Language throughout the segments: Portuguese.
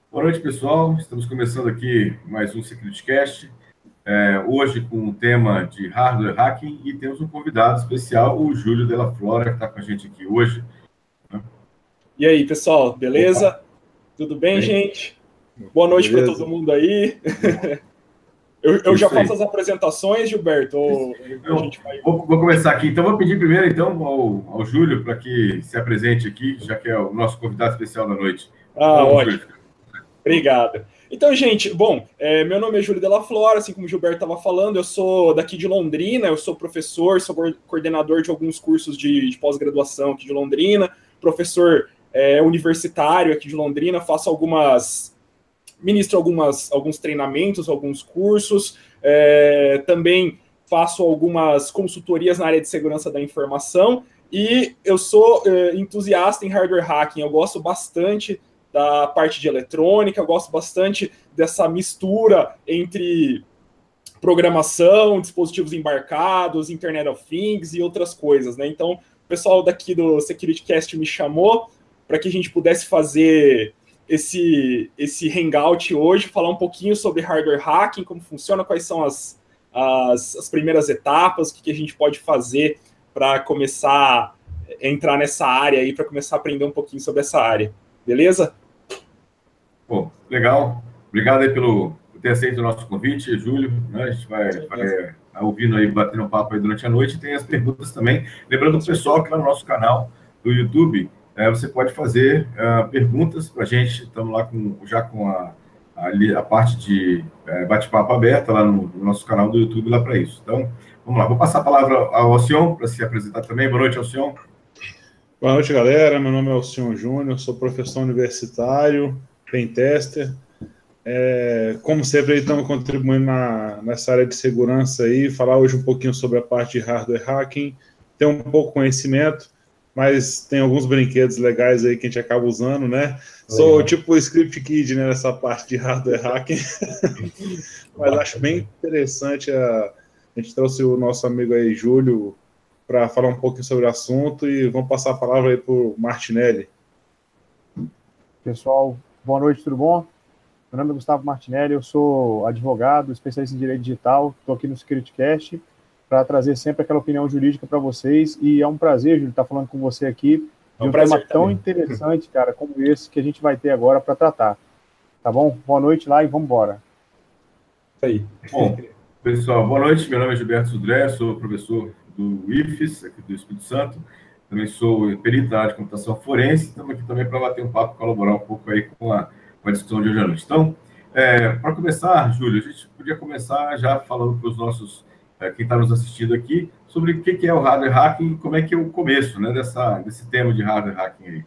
Boa noite, pessoal. Estamos começando aqui mais um SecurityCast. Hoje com o tema de hardware hacking e temos um convidado especial, o Júlio Della Flora, que está com a gente aqui hoje. E aí, pessoal, beleza? Opa. Tudo bem, Bem? gente? Boa noite para todo mundo aí. Eu já faço as apresentações, Gilberto? Vou começar aqui. Então, vou pedir primeiro então, ao Júlio para que se apresente aqui, já que é o nosso convidado especial da noite. Ótimo. Júlio. Obrigado. Então, gente, meu nome é Júlio Della Flora, assim como o Gilberto estava falando, eu sou daqui de Londrina, eu sou professor, sou coordenador de alguns cursos de pós-graduação aqui de Londrina, professor universitário aqui de Londrina, ministro alguns treinamentos, alguns cursos, também faço algumas consultorias na área de segurança da informação, e eu sou entusiasta em hardware hacking, eu gosto bastante da parte de eletrônica, eu gosto bastante dessa mistura entre programação, dispositivos embarcados, Internet of Things e outras coisas, né? Então, o pessoal daqui do SecurityCast me chamou para que a gente pudesse fazer esse hangout hoje, falar um pouquinho sobre hardware hacking, como funciona, quais são as primeiras etapas, o que a gente pode fazer para começar a entrar nessa área aí, para começar a aprender um pouquinho sobre essa área. Beleza? Pô, legal. Obrigado aí por ter aceito o nosso convite, Júlio. Né? A gente vai ouvindo aí, batendo um papo aí durante a noite. Tem as perguntas também. Lembrando o pessoal que lá no nosso canal do YouTube, você pode fazer perguntas para a gente. Estamos lá já com a parte de bate-papo aberta lá no nosso canal do YouTube lá para isso. Então, vamos lá. Vou passar a palavra ao Alcion para se apresentar também. Boa noite, Alcion. Boa noite, galera. Meu nome é Alcion Júnior, sou professor universitário, pentester. Como sempre, aí, estamos contribuindo nessa área de segurança aí, falar hoje um pouquinho sobre a parte de hardware hacking, ter um pouco de conhecimento, mas tem alguns brinquedos legais aí que a gente acaba usando, né? Sou tipo o script kid, né, nessa parte de hardware hacking, mas acho bem interessante. A gente trouxe o nosso amigo aí, Júlio, para falar um pouquinho sobre o assunto e vamos passar a palavra aí para o Martinelli. Pessoal, boa noite, tudo bom? Meu nome é Gustavo Martinelli, eu sou advogado, especialista em direito digital, estou aqui no SecurityCast para trazer sempre aquela opinião jurídica para vocês, e é um prazer, Júlio, estar falando com você aqui de um tema tão interessante, cara, como esse que a gente vai ter agora para tratar. Tá bom? Boa noite lá e vamos embora. Isso aí. Bom, pessoal, boa noite, meu nome é Gilberto Sudré, sou professor do IFES, aqui do Espírito Santo, também sou perito na área de computação forense, estamos aqui também para bater um papo, colaborar um pouco aí com a discussão de hoje à noite. Então, para começar, Júlio, a gente podia começar já falando para os nossos, quem está nos assistindo aqui, sobre o que é o hardware hacking e como é que é o começo, né, desse tema de hardware hacking aí.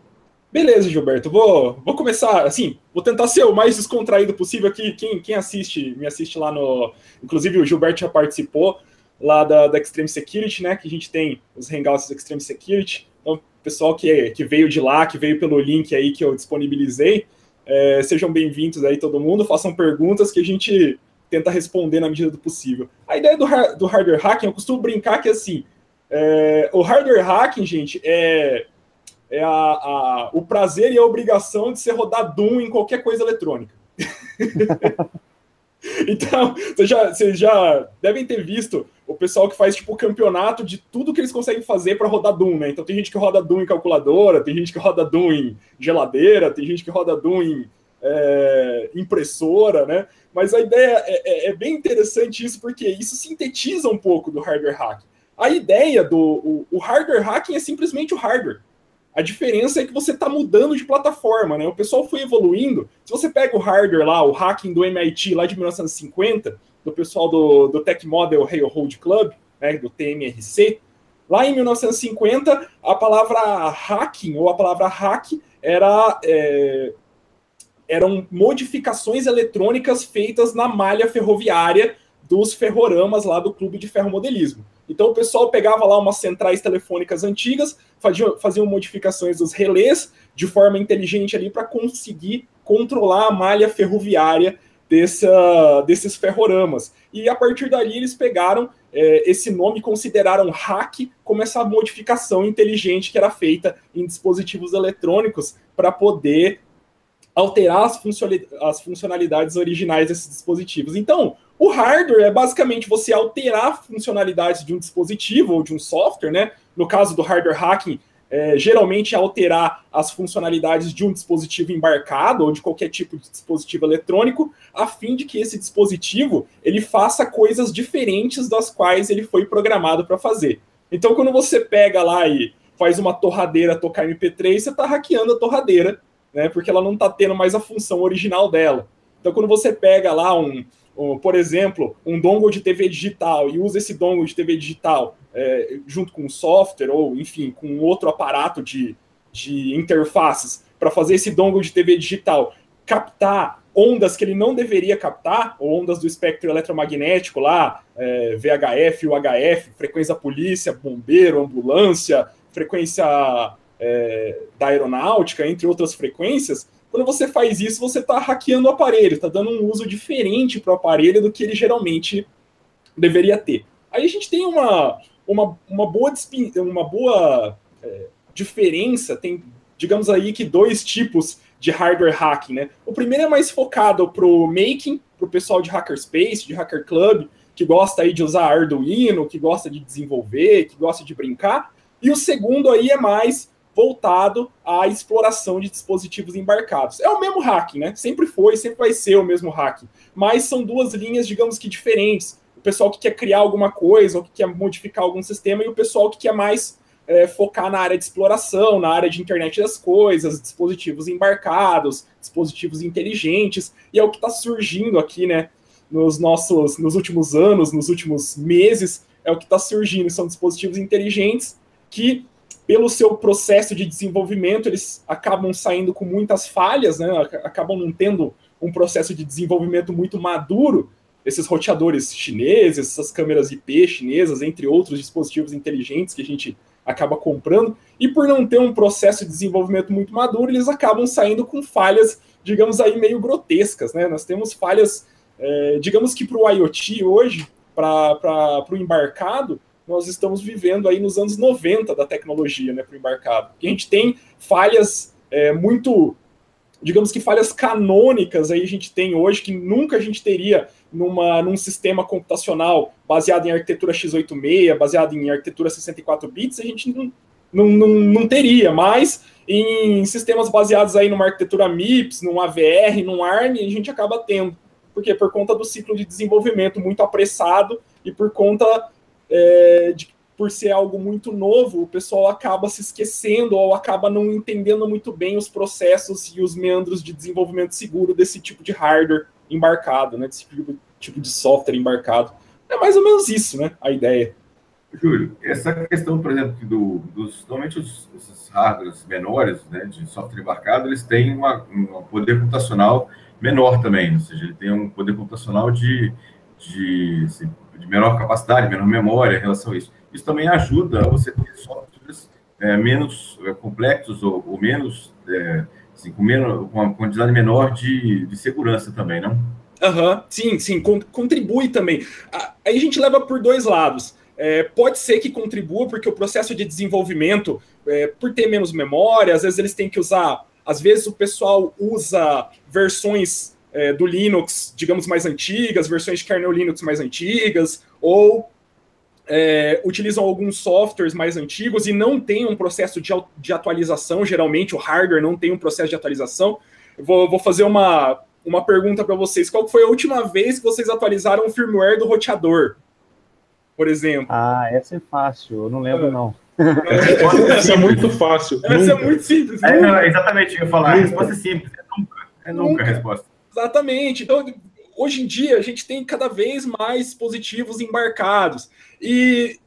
Beleza, Gilberto, vou começar, assim, vou tentar ser o mais descontraído possível aqui. Quem me assiste lá no... Inclusive, o Gilberto já participou lá da Extreme Security, né, que a gente tem os hangouts da Extreme Security. Então, o pessoal que veio de lá, que veio pelo link aí que eu disponibilizei, sejam bem-vindos aí todo mundo, façam perguntas que a gente tenta responder na medida do possível. A ideia do hardware hacking, eu costumo brincar que, assim, o hardware hacking, gente, o prazer e a obrigação de você rodar Doom em qualquer coisa eletrônica. Então, vocês já devem ter visto o pessoal que faz tipo campeonato de tudo que eles conseguem fazer para rodar Doom, né? Então tem gente que roda Doom em calculadora, tem gente que roda Doom em geladeira, tem gente que roda Doom em impressora, né? Mas a ideia é bem interessante isso, porque isso sintetiza um pouco do hardware hacking. A ideia do hardware hacking é simplesmente o hardware. A diferença é que você está mudando de plataforma, né? O pessoal foi evoluindo. Se você pega o hardware lá, o hacking do MIT lá de 1950, do pessoal do Tech Model Railroad Club, né, do TMRC, lá em 1950, a palavra hacking, ou a palavra hack, eram modificações eletrônicas feitas na malha ferroviária dos ferroramas lá do Clube de Ferromodelismo. Então o pessoal pegava lá umas centrais telefônicas antigas, faziam modificações dos relés de forma inteligente ali para conseguir controlar a malha ferroviária desses ferroramas. E a partir dali eles pegaram esse nome e consideraram hack como essa modificação inteligente que era feita em dispositivos eletrônicos para poder alterar as funcionalidades originais desses dispositivos. Então, o hardware é basicamente você alterar funcionalidades de um dispositivo ou de um software, né? No caso do hardware hacking, geralmente é alterar as funcionalidades de um dispositivo embarcado ou de qualquer tipo de dispositivo eletrônico, a fim de que esse dispositivo ele faça coisas diferentes das quais ele foi programado para fazer. Então, quando você pega lá e faz uma torradeira tocar MP3, você está hackeando a torradeira, né? Porque ela não está tendo mais a função original dela. Então, quando você pega lá por exemplo, um dongle de TV digital e usa esse dongle de TV digital junto com um software ou, enfim, com outro aparato de interfaces para fazer esse dongle de TV digital captar ondas que ele não deveria captar, ou ondas do espectro eletromagnético lá, VHF, UHF, frequência da polícia, bombeiro, ambulância, frequência da aeronáutica, entre outras frequências. Quando você faz isso, você está hackeando o aparelho, está dando um uso diferente para o aparelho do que ele geralmente deveria ter. Aí a gente tem uma boa diferença, tem, digamos aí, que 2 tipos de hardware hacking, né? O primeiro é mais focado para o making, para o pessoal de hackerspace, de hacker club, que gosta aí de usar Arduino, que gosta de desenvolver, que gosta de brincar. E o segundo aí é mais voltado à exploração de dispositivos embarcados. É o mesmo hacking, né? Sempre foi, sempre vai ser o mesmo hacking. Mas são 2 linhas, digamos que diferentes. O pessoal que quer criar alguma coisa, ou que quer modificar algum sistema, e o pessoal que quer mais focar na área de exploração, na área de internet das coisas, dispositivos embarcados, dispositivos inteligentes, e é o que está surgindo aqui, né? Nos últimos anos, nos últimos meses, é o que está surgindo. São dispositivos inteligentes que, pelo seu processo de desenvolvimento, eles acabam saindo com muitas falhas, né? Acabam não tendo um processo de desenvolvimento muito maduro. Esses roteadores chineses, essas câmeras IP chinesas, entre outros dispositivos inteligentes que a gente acaba comprando, e por não ter um processo de desenvolvimento muito maduro, eles acabam saindo com falhas, digamos aí, meio grotescas, né? Nós temos falhas, digamos que para o IoT hoje, para o embarcado, nós estamos vivendo aí nos anos 90 da tecnologia, né, para o embarcado. E a gente tem falhas muito, digamos que falhas canônicas aí a gente tem hoje, que nunca a gente teria num sistema computacional baseado em arquitetura x86, baseado em arquitetura 64 bits, a gente não teria, mas em sistemas baseados aí numa arquitetura MIPS, num AVR, num ARM, a gente acaba tendo. Por quê? Por conta do ciclo de desenvolvimento muito apressado e por conta por ser algo muito novo, o pessoal acaba se esquecendo ou acaba não entendendo muito bem os processos e os meandros de desenvolvimento seguro desse tipo de hardware embarcado, né? Desse tipo de software embarcado. É mais ou menos isso, né? A ideia. Júlio, essa questão, por exemplo, normalmente esses hardwares menores, né, de software embarcado, eles têm um poder computacional menor também, ou seja, ele tem um poder computacional de menor capacidade, menor memória em relação a isso. Isso também ajuda a você ter softwares menos complexos ou menos, assim, com uma quantidade menor de segurança também, não? Sim, contribui também. Aí a gente leva por 2 lados. Pode ser que contribua, porque o processo de desenvolvimento, por ter menos memória, às vezes eles têm que usar... Às vezes o pessoal usa versões do Linux, digamos, mais antigas, versões de kernel Linux mais antigas, ou utilizam alguns softwares mais antigos e não tem um processo de atualização. Geralmente o hardware não tem um processo de atualização. Vou fazer uma pergunta para vocês. Qual foi a última vez que vocês atualizaram o firmware do roteador, por exemplo? Essa é fácil, eu não lembro não. Essa é muito fácil. Essa é muito simples. Exatamente, eu ia falar. A resposta é simples, é nunca a resposta. Exatamente. Então, hoje em dia, a gente tem cada vez mais dispositivos embarcados. E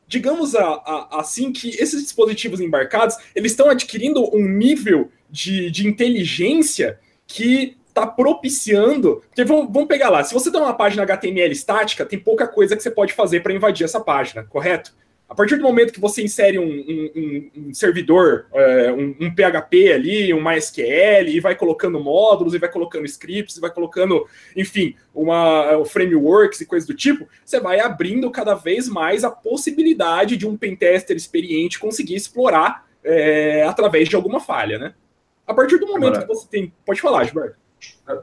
digamos assim que esses dispositivos embarcados, eles estão adquirindo um nível de inteligência que está propiciando... Porque vamos pegar lá, se você tem uma página HTML estática, tem pouca coisa que você pode fazer para invadir essa página, correto? A partir do momento que você insere um servidor, um PHP ali, um MySQL, e vai colocando módulos, e vai colocando scripts, e vai colocando, enfim, frameworks e coisas do tipo, você vai abrindo cada vez mais a possibilidade de um pentester experiente conseguir explorar através de alguma falha, né? A partir do momento que você tem... Pode falar, Gilberto.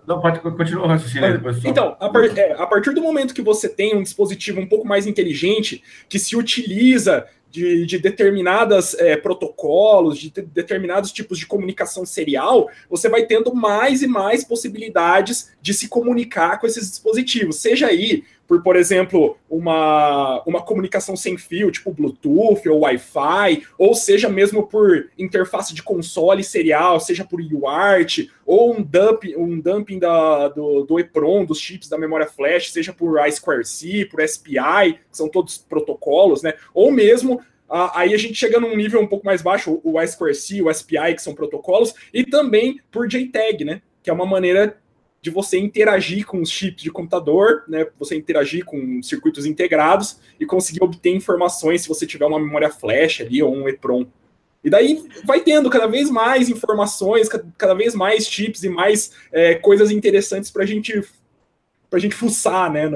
Não, pode continuar o raciocínio. Então, a partir do momento que você tem um dispositivo um pouco mais inteligente, que se utiliza de determinados protocolos, de determinados tipos de comunicação serial, você vai tendo mais e mais possibilidades de se comunicar com esses dispositivos. Seja aí por exemplo, uma comunicação sem fio, tipo Bluetooth ou Wi-Fi, ou seja mesmo por interface de console serial, seja por UART, ou um dumping do EEPROM, dos chips da memória flash, seja por I2C, por SPI, que são todos protocolos, né? Ou mesmo aí a gente chega num nível um pouco mais baixo, o I2C, o SPI, que são protocolos, e também por JTAG, né? Que é uma maneira de você interagir com os chips de computador, né? Você interagir com circuitos integrados e conseguir obter informações se você tiver uma memória flash ali ou um EEPROM. E daí vai tendo cada vez mais informações, cada vez mais chips e mais coisas interessantes para a gente fuçar, né,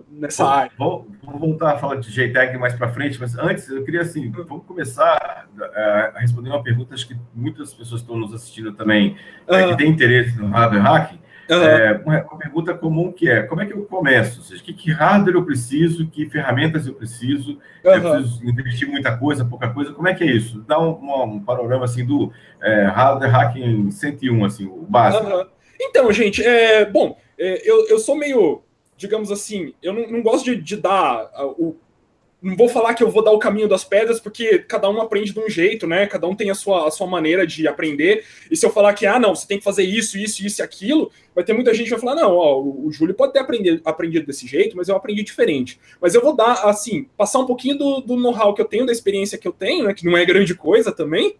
nessa área. Vamos voltar a falar de JTAG mais para frente, mas antes eu queria, assim, vamos começar a responder uma pergunta que muitas pessoas estão nos assistindo também, que tem interesse no hardware hacking. Uma pergunta comum que como é que eu começo? Ou seja, que hardware eu preciso, que ferramentas eu preciso? Eu preciso investir muita coisa, pouca coisa? Como é que é isso? Dá um panorama assim do hardware hacking 101, assim, o básico. Então, gente, eu sou meio, digamos assim, eu não gosto de dar não vou falar que eu vou dar o caminho das pedras, porque cada um aprende de um jeito, né? Cada um tem a sua maneira de aprender. E se eu falar que, não, você tem que fazer isso e aquilo, vai ter muita gente que vai falar, não, o Júlio pode ter aprendido desse jeito, mas eu aprendi diferente. Mas eu vou dar, assim, passar um pouquinho do know-how que eu tenho, da experiência que eu tenho, né? Que não é grande coisa também.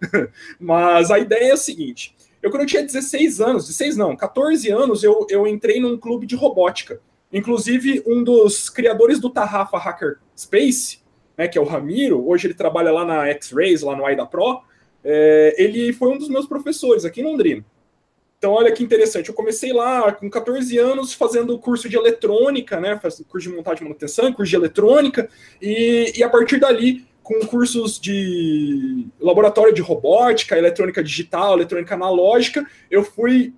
Mas a ideia é a seguinte. Quando eu tinha 14 anos, eu entrei num clube de robótica. Inclusive, um dos criadores do Tarrafa Hackerspace, né, que é o Ramiro, hoje ele trabalha lá na X-Rays, lá no AIDA Pro, ele foi um dos meus professores aqui em Londrina. Então, olha que interessante, eu comecei lá com 14 anos fazendo curso de eletrônica, né, curso de montagem e manutenção, curso de eletrônica, e a partir dali, com cursos de laboratório de robótica, eletrônica digital, eletrônica analógica, eu fui,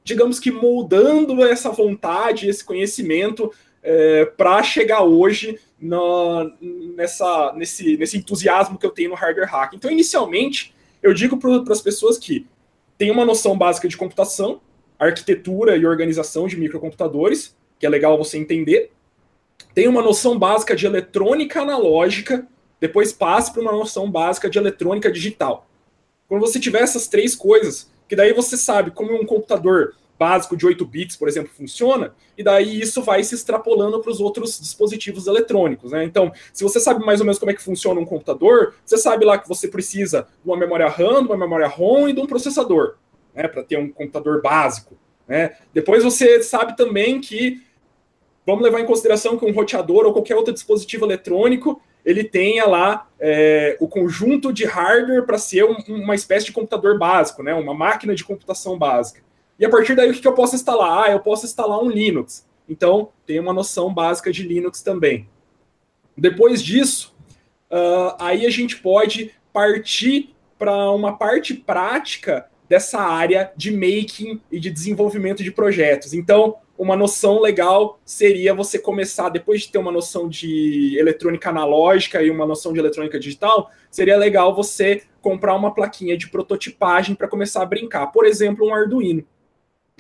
digamos que, moldando essa vontade, esse conhecimento para chegar hoje nesse entusiasmo que eu tenho no hardware hack. Então, inicialmente, eu digo para as pessoas que têm uma noção básica de computação, arquitetura e organização de microcomputadores, que é legal você entender. Tem uma noção básica de eletrônica analógica, depois passe para uma noção básica de eletrônica digital. Quando você tiver essas três coisas, que daí você sabe como um computador básico de 8 bits, por exemplo, funciona, e daí isso vai se extrapolando para os outros dispositivos eletrônicos, né? Então, se você sabe mais ou menos como é que funciona um computador, você sabe lá que você precisa de uma memória RAM, de uma memória ROM e de um processador, né, para ter um computador básico, né? Depois você sabe também que, vamos levar em consideração que um roteador ou qualquer outro dispositivo eletrônico, ele tenha lá o conjunto de hardware para ser uma espécie de computador básico, né? Uma máquina de computação básica. E a partir daí, o que eu posso instalar? Eu posso instalar um Linux. Então, tem uma noção básica de Linux também. Depois disso, aí a gente pode partir para uma parte prática dessa área de making e de desenvolvimento de projetos. Então, uma noção legal seria você começar, depois de ter uma noção de eletrônica analógica e uma noção de eletrônica digital, seria legal você comprar uma plaquinha de prototipagem para começar a brincar. Por exemplo, um Arduino.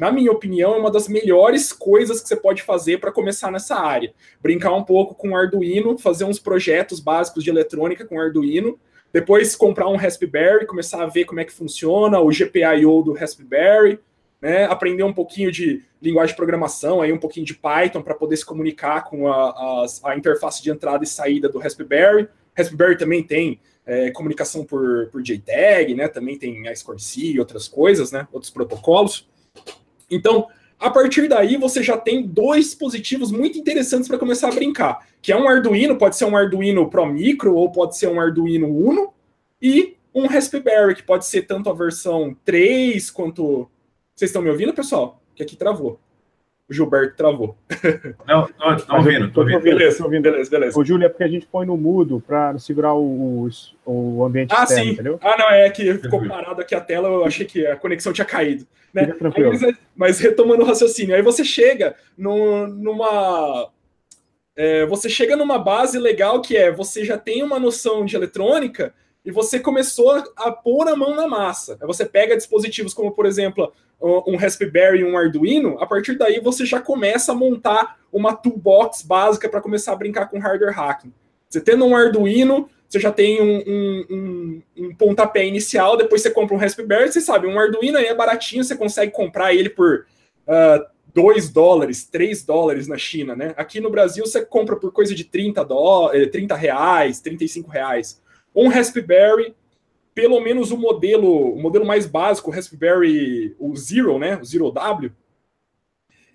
Na minha opinião, é uma das melhores coisas que você pode fazer para começar nessa área. Brincar um pouco com o Arduino, fazer uns projetos básicos de eletrônica com o Arduino, depois comprar um Raspberry, começar a ver como é que funciona, o GPIO do Raspberry, né? Aprender um pouquinho de linguagem de programação, aí um pouquinho de Python para poder se comunicar com a interface de entrada e saída do Raspberry. Raspberry também tem comunicação por JTAG, né? Também tem I2C e outras coisas, né? Outros protocolos. Então, a partir daí, você já tem dois dispositivos muito interessantes para começar a brincar, que é um Arduino, pode ser um Arduino Pro Micro, ou pode ser um Arduino Uno, e um Raspberry, que pode ser tanto a versão 3 quanto... Vocês estão me ouvindo, pessoal? Que aqui travou. o Gilberto travou. Não, tô ouvindo. Beleza. O Júlio, é porque a gente põe no mudo para segurar o ambiente externo, sim. entendeu? Não, é que ficou parado aqui a tela, eu achei que a conexão tinha caído. Né? Fica tranquilo. Mas retomando o raciocínio, aí você chega numa base legal que você já tem uma noção de eletrônica e você começou a pôr a mão na massa. Aí você pega dispositivos como, por exemplo, um Raspberry e um Arduino, a partir daí você já começa a montar uma toolbox básica para começar a brincar com hardware hacking. Você tendo um Arduino, você já tem um pontapé inicial, depois você compra um Raspberry, você sabe, um Arduino aí é baratinho, você consegue comprar ele por $2, $3 na China, né? Aqui no Brasil você compra por coisa de R$30, R$35. Um Raspberry, pelo menos o modelo mais básico, o Raspberry, o Zero, né? O Zero W,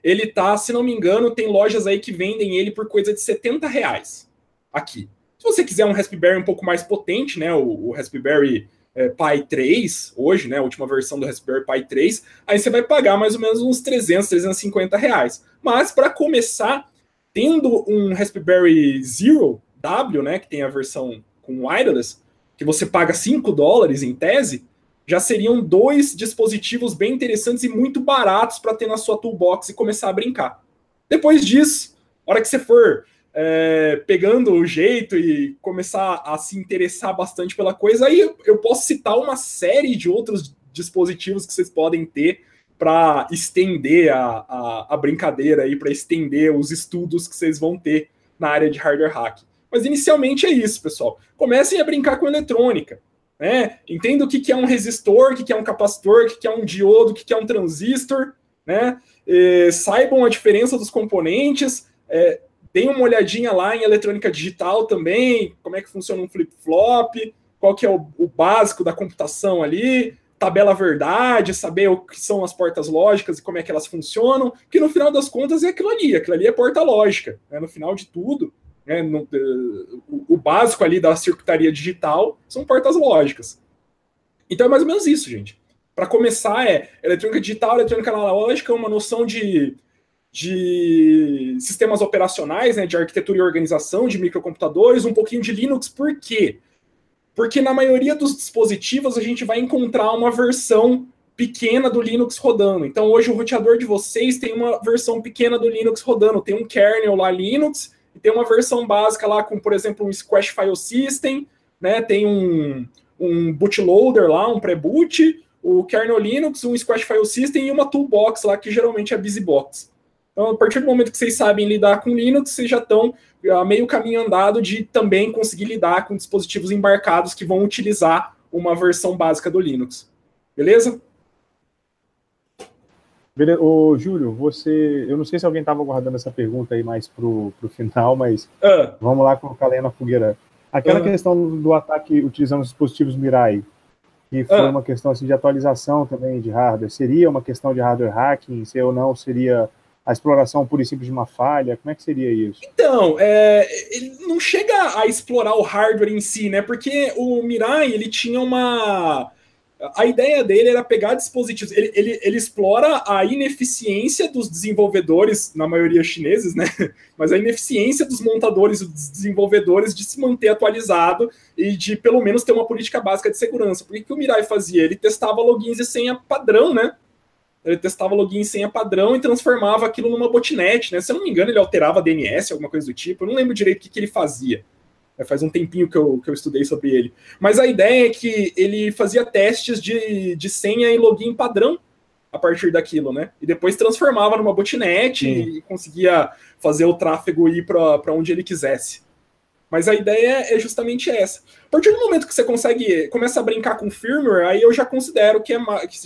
ele tá, se não me engano, tem lojas aí que vendem ele por coisa de R$70 aqui. Se você quiser um Raspberry um pouco mais potente, né? O Raspberry Pi 3, hoje, né? A última versão do Raspberry Pi 3, aí você vai pagar mais ou menos uns R$350. Mas, para começar, tendo um Raspberry Zero W, né? Que tem a versão com wireless, que você paga $5 em tese, já seriam 2 dispositivos bem interessantes e muito baratos para ter na sua toolbox e começar a brincar. Depois disso, a hora que você for pegando o jeito e começar a se interessar bastante pela coisa, aí eu posso citar uma série de outros dispositivos que vocês podem ter para estender a brincadeira aí, para estender os estudos que vocês vão ter na área de hardware hacking. Mas inicialmente é isso, pessoal. Comecem a brincar com eletrônica. Né? Entenda o que é um resistor, o que é um capacitor, o que é um diodo, o que é um transistor. Né? Saibam a diferença dos componentes. Deem uma olhadinha lá em eletrônica digital também, como é que funciona um flip-flop, qual que é o básico da computação ali, tabela verdade, saber o que são as portas lógicas e como é que elas funcionam, que no final das contas é aquilo ali é porta lógica. Né? No final de tudo, o básico ali da circuitaria digital são portas lógicas. Então é mais ou menos isso, gente. Para começar, eletrônica digital, eletrônica analógica, uma noção de sistemas operacionais, né, de arquitetura e organização, de microcomputadores, um pouquinho de Linux. Por quê? Porque na maioria dos dispositivos a gente vai encontrar uma versão pequena do Linux rodando. Então hoje o roteador de vocês tem uma versão pequena do Linux rodando, tem um kernel lá Linux, e tem uma versão básica lá com, por exemplo, um Squash File System, né, tem um bootloader lá, um pré-boot, o kernel Linux, um Squash File System e uma toolbox lá, que geralmente é a BusyBox. Então, a partir do momento que vocês sabem lidar com Linux, vocês já estão a meio caminho andado de também conseguir lidar com dispositivos embarcados que vão utilizar uma versão básica do Linux. Beleza? Beleza. Ô, Júlio, eu não sei se alguém estava guardando essa pergunta aí mais pro final, mas vamos lá colocar lenha na fogueira. Aquela questão do ataque utilizando os dispositivos Mirai, que foi uma questão assim, de atualização também de hardware, seria uma questão de hardware hacking? Se ou não, seria a exploração pura e simples de uma falha? Como é que seria isso? Então, ele não chega a explorar o hardware em si, né? Porque o Mirai, ele tinha a ideia dele era pegar dispositivos. Ele explora a ineficiência dos desenvolvedores, na maioria chineses, né? Mas a ineficiência dos montadores e dos desenvolvedores de se manter atualizado e de, pelo menos, ter uma política básica de segurança. Por que o Mirai fazia? Ele testava logins e senha padrão, né? Ele testava login e senha padrão e transformava aquilo numa botnet, né? Se eu não me engano, ele alterava DNS, alguma coisa do tipo. Eu não lembro direito o que ele fazia. Faz um tempinho que eu estudei sobre ele. Mas a ideia é que ele fazia testes de senha e login padrão a partir daquilo, né? E depois transformava numa botnet e conseguia fazer o tráfego ir para onde ele quisesse. Mas a ideia é justamente essa. A partir do momento que você começa a brincar com firmware, aí eu já considero que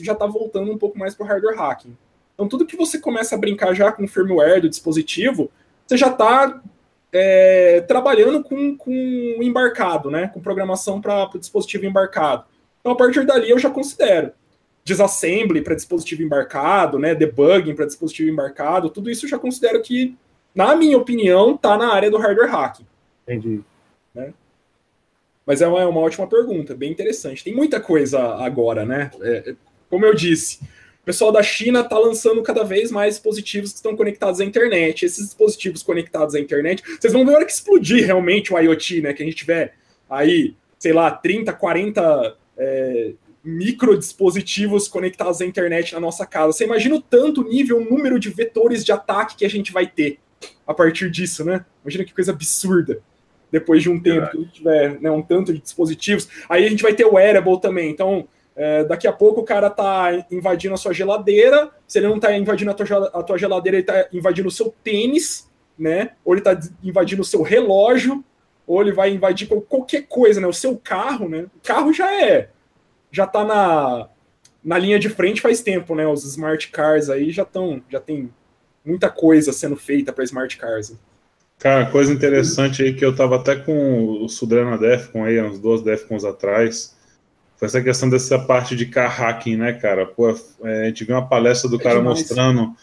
já está voltando um pouco mais para o hardware hacking. Então, tudo que você começa a brincar já com firmware do dispositivo, você já está trabalhando com embarcado, né? Com programação para o dispositivo embarcado. Então, a partir dali, eu já considero disassembly para dispositivo embarcado, né? Debugging para dispositivo embarcado, tudo isso eu já considero que, na minha opinião, está na área do hardware hacking. Entendi. Né? Mas é uma ótima pergunta, bem interessante. Tem muita coisa agora, né? Como eu disse, O pessoal da China está lançando cada vez mais dispositivos que estão conectados à internet. Esses dispositivos conectados à internet, vocês vão ver a hora que explodir realmente o IoT, né? Que a gente tiver aí, sei lá, 30, 40 microdispositivos conectados à internet na nossa casa. Você imagina o tanto nível, o número de vetores de ataque que a gente vai ter a partir disso, né? Imagina que coisa absurda. Depois de um tempo que a gente tiver, né, um tanto de dispositivos. Aí a gente vai ter o wearable também. Então, daqui a pouco o cara tá invadindo a sua geladeira. Se ele não tá invadindo a tua geladeira, ele tá invadindo o seu tênis, né? Ou ele tá invadindo o seu relógio, ou ele vai invadir qualquer coisa, né? O seu carro, né? O carro já tá na linha de frente faz tempo, né? Os smart cars aí já tem muita coisa sendo feita para smart cars. Cara, coisa interessante aí que eu tava até com o Sudré na Defcon aí, uns 2 Defcons atrás, foi essa questão dessa parte de car hacking, né, cara? Pô, a gente viu uma palestra do cara demais, mostrando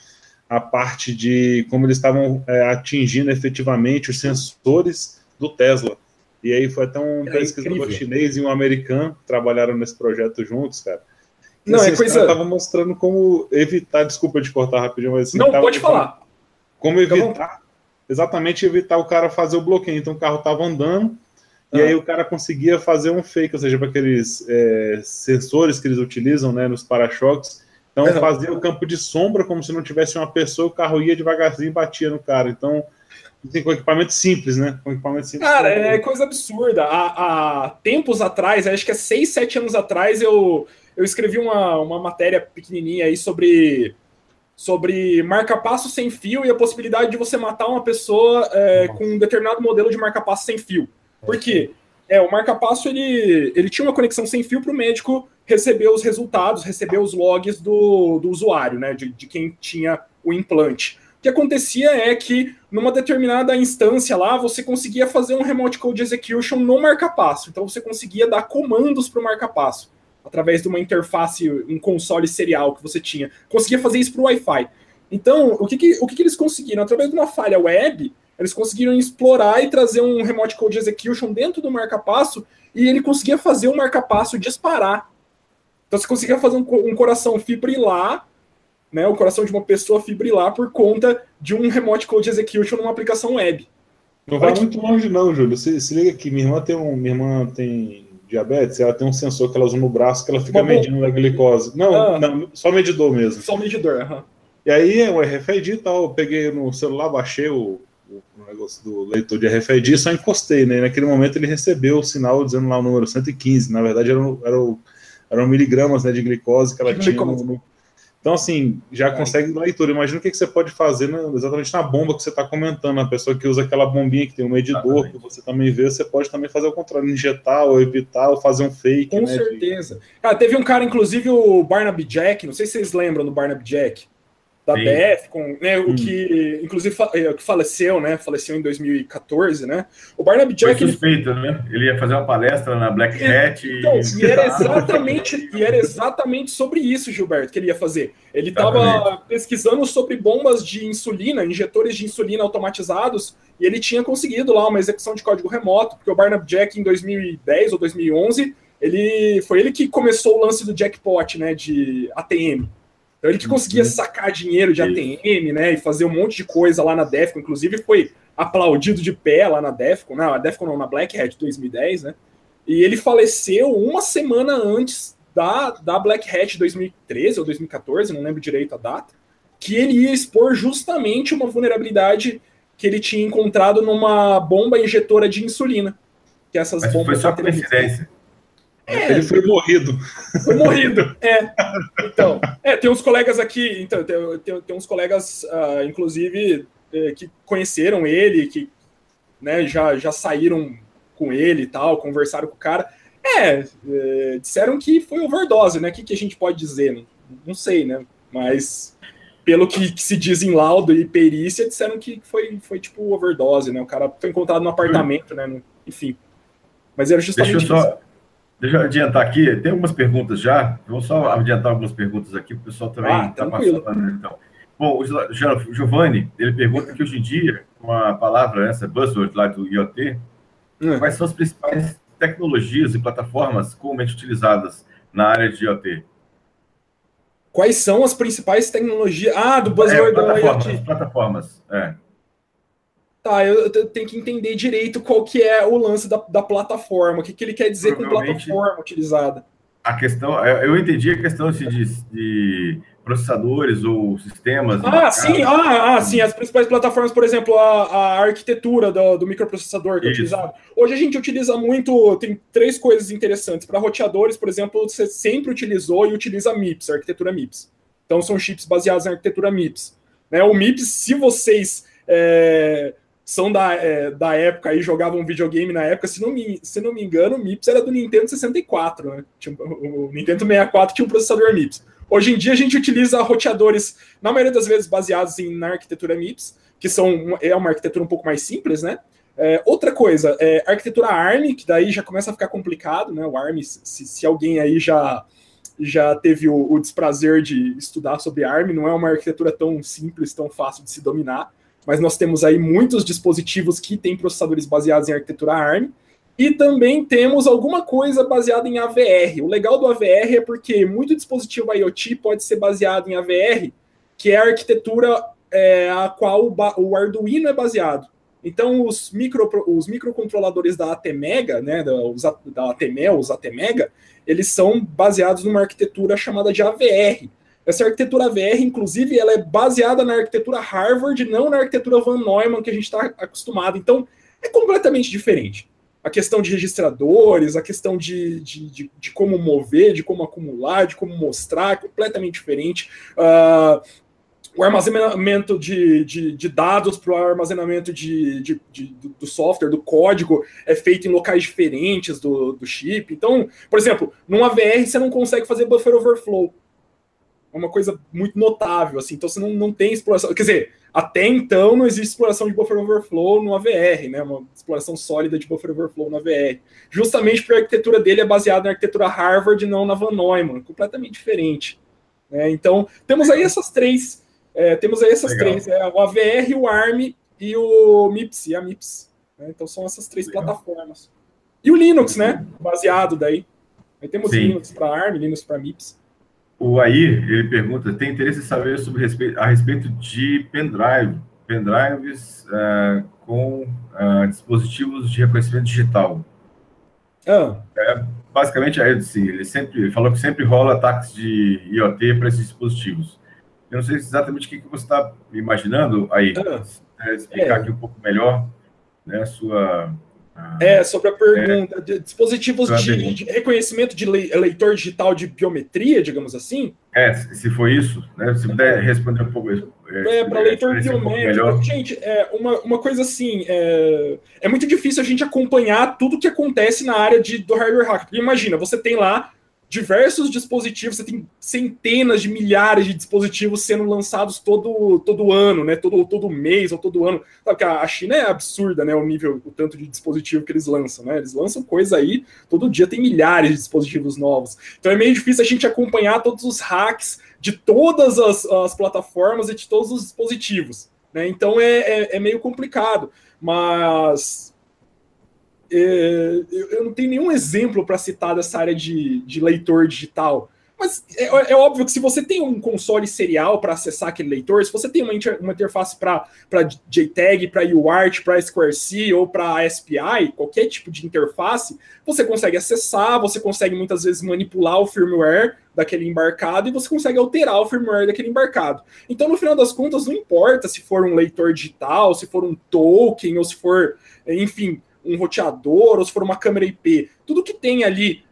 a parte de como eles estavam atingindo efetivamente os sensores do Tesla. E aí foi até um pesquisador chinês e um americano que trabalharam nesse projeto juntos, cara. E, não, assim, é coisa... Tava mostrando como evitar, desculpa te cortar rapidinho, mas... Assim, não, pode falar. Como evitar, exatamente evitar o cara fazer o bloqueio. Então o carro tava andando, e aí o cara conseguia fazer um fake, ou seja, para aqueles sensores que eles utilizam, né, nos para-choques. Então fazia o campo de sombra como se não tivesse uma pessoa, o carro ia devagarzinho e batia no cara. Então... com equipamento simples, né? Com equipamento simples. Cara, é coisa absurda. Há tempos atrás, acho que 6, 7 anos atrás, eu escrevi uma matéria pequenininha aí sobre marca-passo sem fio e a possibilidade de você matar uma pessoa com um determinado modelo de marca-passo sem fio. Por quê? O marca-passo ele tinha uma conexão sem fio para o médico receber os resultados, receber os logs do usuário, né? De quem tinha o implante. O que acontecia é que, numa determinada instância lá, você conseguia fazer um remote code execution no marca-passo. Então, você conseguia dar comandos para o marca-passo, através de uma interface, um console serial que você tinha. Conseguia fazer isso para o Wi-Fi. Então, o que eles conseguiram? Através de uma falha web, eles conseguiram explorar e trazer um remote code execution dentro do marca-passo, e ele conseguia fazer o marca-passo disparar. Então, você conseguia fazer um coração fibrilar, né, o coração de uma pessoa fibrilar por conta de um remote code execution numa aplicação web. Não vai muito longe não, Júlio. Se liga aqui, minha irmã tem diabetes, ela tem um sensor que ela usa no braço que ela fica medindo a glicose. Não, só medidor mesmo. Só medidor, E aí o RFID e tal, eu peguei no celular, baixei o negócio do leitor de RFID e só encostei, né? E naquele momento ele recebeu o sinal dizendo lá o número 115. Na verdade eram miligramas, né, de glicose que ela tinha no... Então, assim, já consegue leitura. Imagina o que você pode fazer exatamente na bomba que você está comentando. A pessoa que usa aquela bombinha que tem um medidor, que você também vê, você pode também fazer o contrário, injetar ou evitar ou fazer um fake. Com certeza. Cara, teve um cara, inclusive, o Barnaby Jack, não sei se vocês lembram do Barnaby Jack, da Defcon, né, o que, inclusive, que faleceu, né, faleceu em 2014, né, o Barnaby Jack... Foi suspeito, né, ele ia fazer uma palestra na Black Hat e era exatamente sobre isso, Gilberto, que ele ia fazer. Ele estava pesquisando sobre bombas de insulina, injetores de insulina automatizados, e ele tinha conseguido lá uma execução de código remoto, porque o Barnaby Jack, em 2010 ou 2011, foi ele que começou o lance do jackpot, né, de ATM. Então, ele que conseguia sacar dinheiro de ATM, né, e fazer um monte de coisa lá na Defcon, inclusive foi aplaudido de pé lá na Defcon, na Black Hat 2010, né, e ele faleceu uma semana antes da Black Hat 2013 ou 2014, não lembro direito a data, que ele ia expor justamente uma vulnerabilidade que ele tinha encontrado numa bomba injetora de insulina. Que essas Mas bombas foi só coincidência. Ele foi morrido. Foi morrido, Então, tem uns colegas aqui, então, tem uns colegas, inclusive, que conheceram ele, que, né, já saíram com ele e tal, conversaram com o cara. Disseram que foi overdose, né? O que a gente pode dizer? Não sei, né? Mas, pelo que se diz em laudo e perícia, disseram que foi tipo overdose, né? O cara foi encontrado no apartamento, né? Enfim. Mas era justamente isso. Deixa eu adiantar aqui, tem algumas perguntas já. Vamos só adiantar algumas perguntas aqui, o pessoal também está passando. Então. Bom, o Giovanni, ele pergunta que hoje em dia, com a palavra, essa buzzword lá do IoT, quais são as principais tecnologias e plataformas comumente utilizadas na área de IoT? Quais são as principais tecnologias? Ah, do buzzword da IoT. Plataformas. Tá, eu tenho que entender direito qual que é o lance da plataforma, o que ele quer dizer com plataforma utilizada. A questão, eu entendi a questão de processadores ou sistemas. Sim, as principais plataformas, por exemplo, a arquitetura do microprocessador que é utilizado. Hoje a gente utiliza muito, tem 3 coisas interessantes. Para roteadores, por exemplo, você sempre utilizou e utiliza MIPS, a arquitetura MIPS. Então são chips baseados na arquitetura MIPS. Né, o MIPS, se vocês são da época aí, jogavam videogame na época, se não me engano, o MIPS era do Nintendo 64, né? O Nintendo 64 tinha um processador MIPS. Hoje em dia a gente utiliza roteadores, na maioria das vezes, baseados na arquitetura MIPS, que é uma arquitetura um pouco mais simples, né? Outra coisa, a arquitetura ARM, que daí já começa a ficar complicado, né? O ARM, se alguém aí já teve o desprazer de estudar sobre ARM, não é uma arquitetura tão simples, tão fácil de se dominar. Mas nós temos aí muitos dispositivos que têm processadores baseados em arquitetura ARM, e também temos alguma coisa baseada em AVR. O legal do AVR é porque muito dispositivo IoT pode ser baseado em AVR, que é a arquitetura a qual o Arduino é baseado. Então, os microcontroladores da ATmega, né, da ATmel, os ATmega, eles são baseados numa arquitetura chamada de AVR. Essa arquitetura AVR, inclusive, ela é baseada na arquitetura Harvard, não na arquitetura Von Neumann, que a gente está acostumado. Então, é completamente diferente. A questão de registradores, a questão de como mover, de como acumular, de como mostrar, é completamente diferente. O armazenamento de dados para o armazenamento do software, do código, é feito em locais diferentes do chip. Então, por exemplo, num AVR você não consegue fazer buffer overflow. É uma coisa muito notável, assim. Então você não tem exploração. Quer dizer, até então não existe exploração de buffer overflow no AVR, né? Uma exploração sólida de buffer overflow no AVR. Justamente porque a arquitetura dele é baseada na arquitetura Harvard e não na Von Neumann. Completamente diferente. Então, temos aí essas três. O AVR, o ARM e o MIPS, e a MIPS. Então são essas 3 plataformas. E o Linux, né? Baseado daí. Aí temos Linux para ARM, Linux para MIPS. O Air, ele pergunta, tem interesse em saber a respeito de pendrives com dispositivos de reconhecimento digital. Basicamente, ele falou que sempre rola ataques de IoT para esses dispositivos. Eu não sei exatamente o que você está imaginando aí. Explicar aqui um pouco melhor, né, sobre a pergunta. Dispositivos de reconhecimento de leitor digital de biometria, digamos assim? Se for isso, né? Se puder responder um pouco isso. Para leitor biométrico. Gente, uma coisa assim, é muito difícil a gente acompanhar tudo que acontece na área do hardware hack. Porque imagina, você tem lá diversos dispositivos, você tem centenas de milhares de dispositivos sendo lançados todo ano, né? Todo mês ou todo ano. Sabe que a China é absurda, né? O tanto de dispositivo que eles lançam, né? Eles lançam coisa aí, todo dia tem milhares de dispositivos novos. Então é meio difícil a gente acompanhar todos os hacks de todas as plataformas e de todos os dispositivos, né? Então é meio complicado, mas eu não tenho nenhum exemplo para citar dessa área de leitor digital. Mas é óbvio que se você tem um console serial para acessar aquele leitor, se você tem uma interface para JTAG, para UART, para SquareC ou para SPI, qualquer tipo de interface, você consegue acessar, você consegue muitas vezes manipular o firmware daquele embarcado e você consegue alterar o firmware daquele embarcado. Então, no final das contas, não importa se for um leitor digital, se for um token, ou se for, enfim, um roteador, ou se for uma câmera IP, tudo que tem ali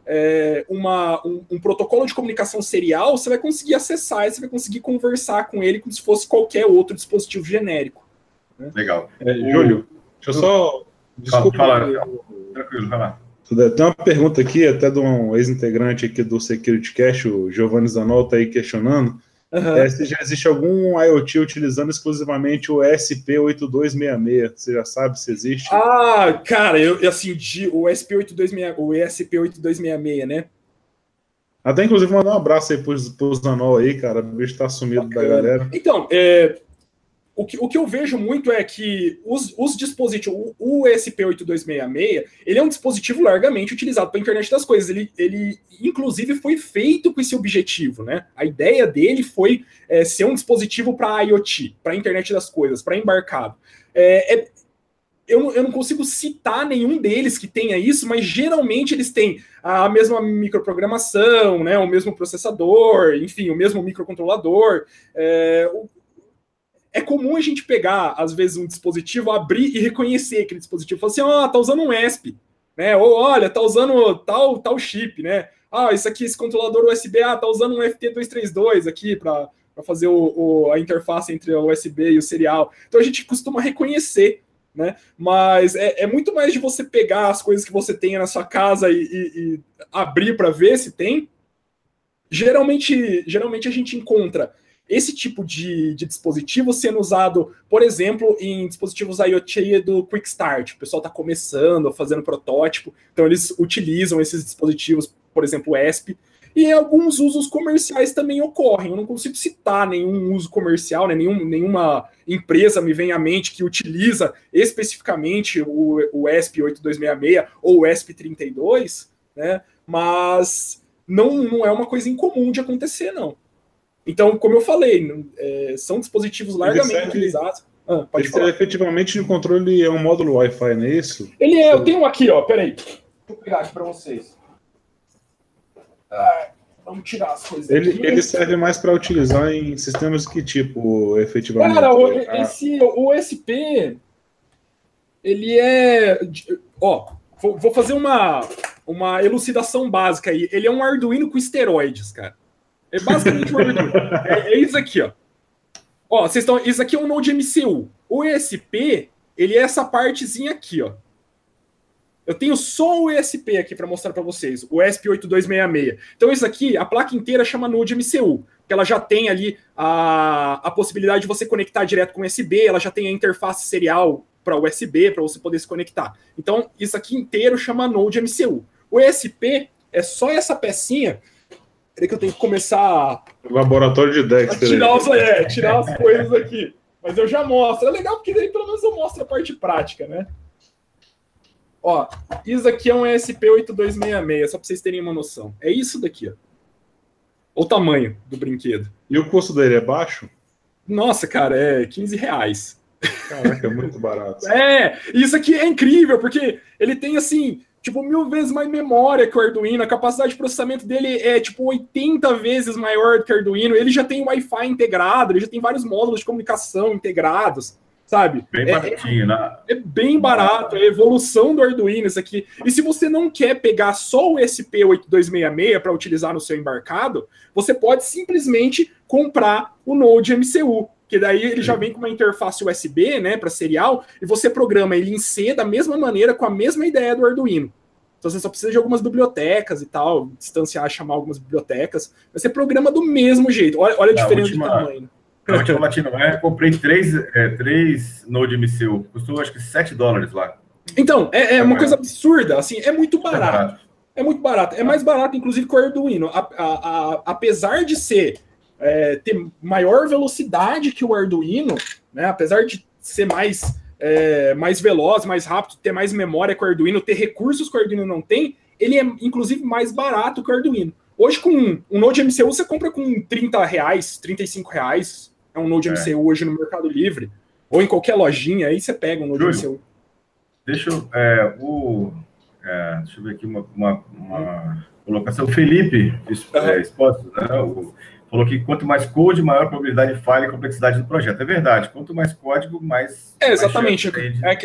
um protocolo de comunicação serial, você vai conseguir acessar e você vai conseguir conversar com ele como se fosse qualquer outro dispositivo genérico. Né? Legal. Júlio, deixa eu só... Desculpa. Tranquilo, vai lá. Tem uma pergunta aqui, até de um ex-integrante aqui do Security Cache, o Giovanni Zanotto, aí questionando, se já existe algum IoT utilizando exclusivamente o ESP8266. Você já sabe se existe? Cara, o ESP8266, né? Até, inclusive, mandar um abraço aí pro Zanol aí, cara. O bicho tá sumido da galera. Então, o que eu vejo muito é que os dispositivos, o ESP8266, ele é um dispositivo largamente utilizado para a internet das coisas. Ele inclusive, foi feito com esse objetivo, né? A ideia dele foi ser um dispositivo para IoT, para a internet das coisas, para embarcado. Eu não consigo citar nenhum deles que tenha isso, mas geralmente eles têm a mesma microprogramação, né, o mesmo processador, enfim, o mesmo microcontrolador. É comum a gente pegar, às vezes, um dispositivo, abrir e reconhecer aquele dispositivo. Falar assim, tá usando um ESP, né? Ou, olha, tá usando tal chip, né? Isso aqui, esse controlador USB, tá usando um FT232 aqui para fazer a interface entre o USB e o serial. Então a gente costuma reconhecer, né? Mas é muito mais de você pegar as coisas que você tenha na sua casa e abrir para ver se tem. Geralmente a gente encontra esse tipo de dispositivo sendo usado, por exemplo, em dispositivos IoT do Quick Start. O pessoal está começando, fazendo protótipo, então eles utilizam esses dispositivos, por exemplo, o ESP, e alguns usos comerciais também ocorrem. Eu não consigo citar nenhum uso comercial, né? Nenhuma empresa me vem à mente que utiliza especificamente o ESP8266 ou o ESP32, né? Mas não é uma coisa incomum de acontecer, não. Então, como eu falei, são dispositivos largamente utilizados. Pode falar. Efetivamente, o controle é um módulo Wi-Fi, não é isso? Eu tenho um aqui, peraí. Deixa eu pegar aqui para vocês. Vamos tirar as coisas aqui. Ele serve mais para utilizar em sistemas que tipo, efetivamente? Cara, o ESP, ele vou fazer uma elucidação básica aí. Ele é um Arduino com esteroides, cara. É basicamente um Arduino. É isso aqui, isso aqui é um Node MCU. O ESP, ele é essa partezinha aqui, Eu tenho só o ESP aqui para mostrar para vocês, o ESP8266. Então isso aqui, a placa inteira chama Node MCU, que ela já tem ali a possibilidade de você conectar direto com USB, ela já tem a interface serial para USB, para você poder se conectar. Então isso aqui inteiro chama Node MCU. O ESP é só essa pecinha. Peraí que eu tenho que começar o laboratório de Dexter. Tirar as coisas aqui. Mas eu já mostro. É legal porque daí pelo menos eu mostro a parte prática, né? Isso aqui é um ESP8266, só para vocês terem uma noção. É isso daqui, o tamanho do brinquedo. E o custo dele é baixo? Nossa, cara, é R$15. Caraca, é muito barato. Isso aqui é incrível, porque ele tem, assim, 1000 vezes mais memória que o Arduino, a capacidade de processamento dele é, 80 vezes maior do que o Arduino, ele já tem Wi-Fi integrado, ele já tem vários módulos de comunicação integrados, sabe? Bem baratinho, né? É bem barato, é a evolução do Arduino isso aqui. E se você não quer pegar só o ESP8266 para utilizar no seu embarcado, você pode simplesmente comprar o Node MCU, que daí ele já vem com uma interface USB, né, para serial, e você programa ele em C da mesma maneira, com a mesma ideia do Arduino. Então você só precisa de algumas bibliotecas e tal, distanciar, chamar algumas bibliotecas, mas você programa do mesmo jeito. Olha a diferença de tamanho. Na última Latinoamérica, eu comprei três Node MCU, custou acho que $7 lá. Então, é uma coisa absurda, assim, é muito barato. É muito barato. É mais barato, inclusive, que o Arduino. Apesar de ter maior velocidade que o Arduino, né? Apesar de ser mais veloz, mais rápido, ter mais memória que o Arduino, ter recursos que o Arduino não tem, ele é, inclusive, mais barato que o Arduino. Hoje, com um Node MCU, você compra com R$30, R$35. É um Node MCU hoje no Mercado Livre. Ou em qualquer lojinha, aí você pega um Node MCU. Deixa eu ver aqui uma colocação. O Felipe, Espósito, né? Falou que quanto mais code, maior a probabilidade de falha e complexidade do projeto. É verdade. Quanto mais código, mais... exatamente.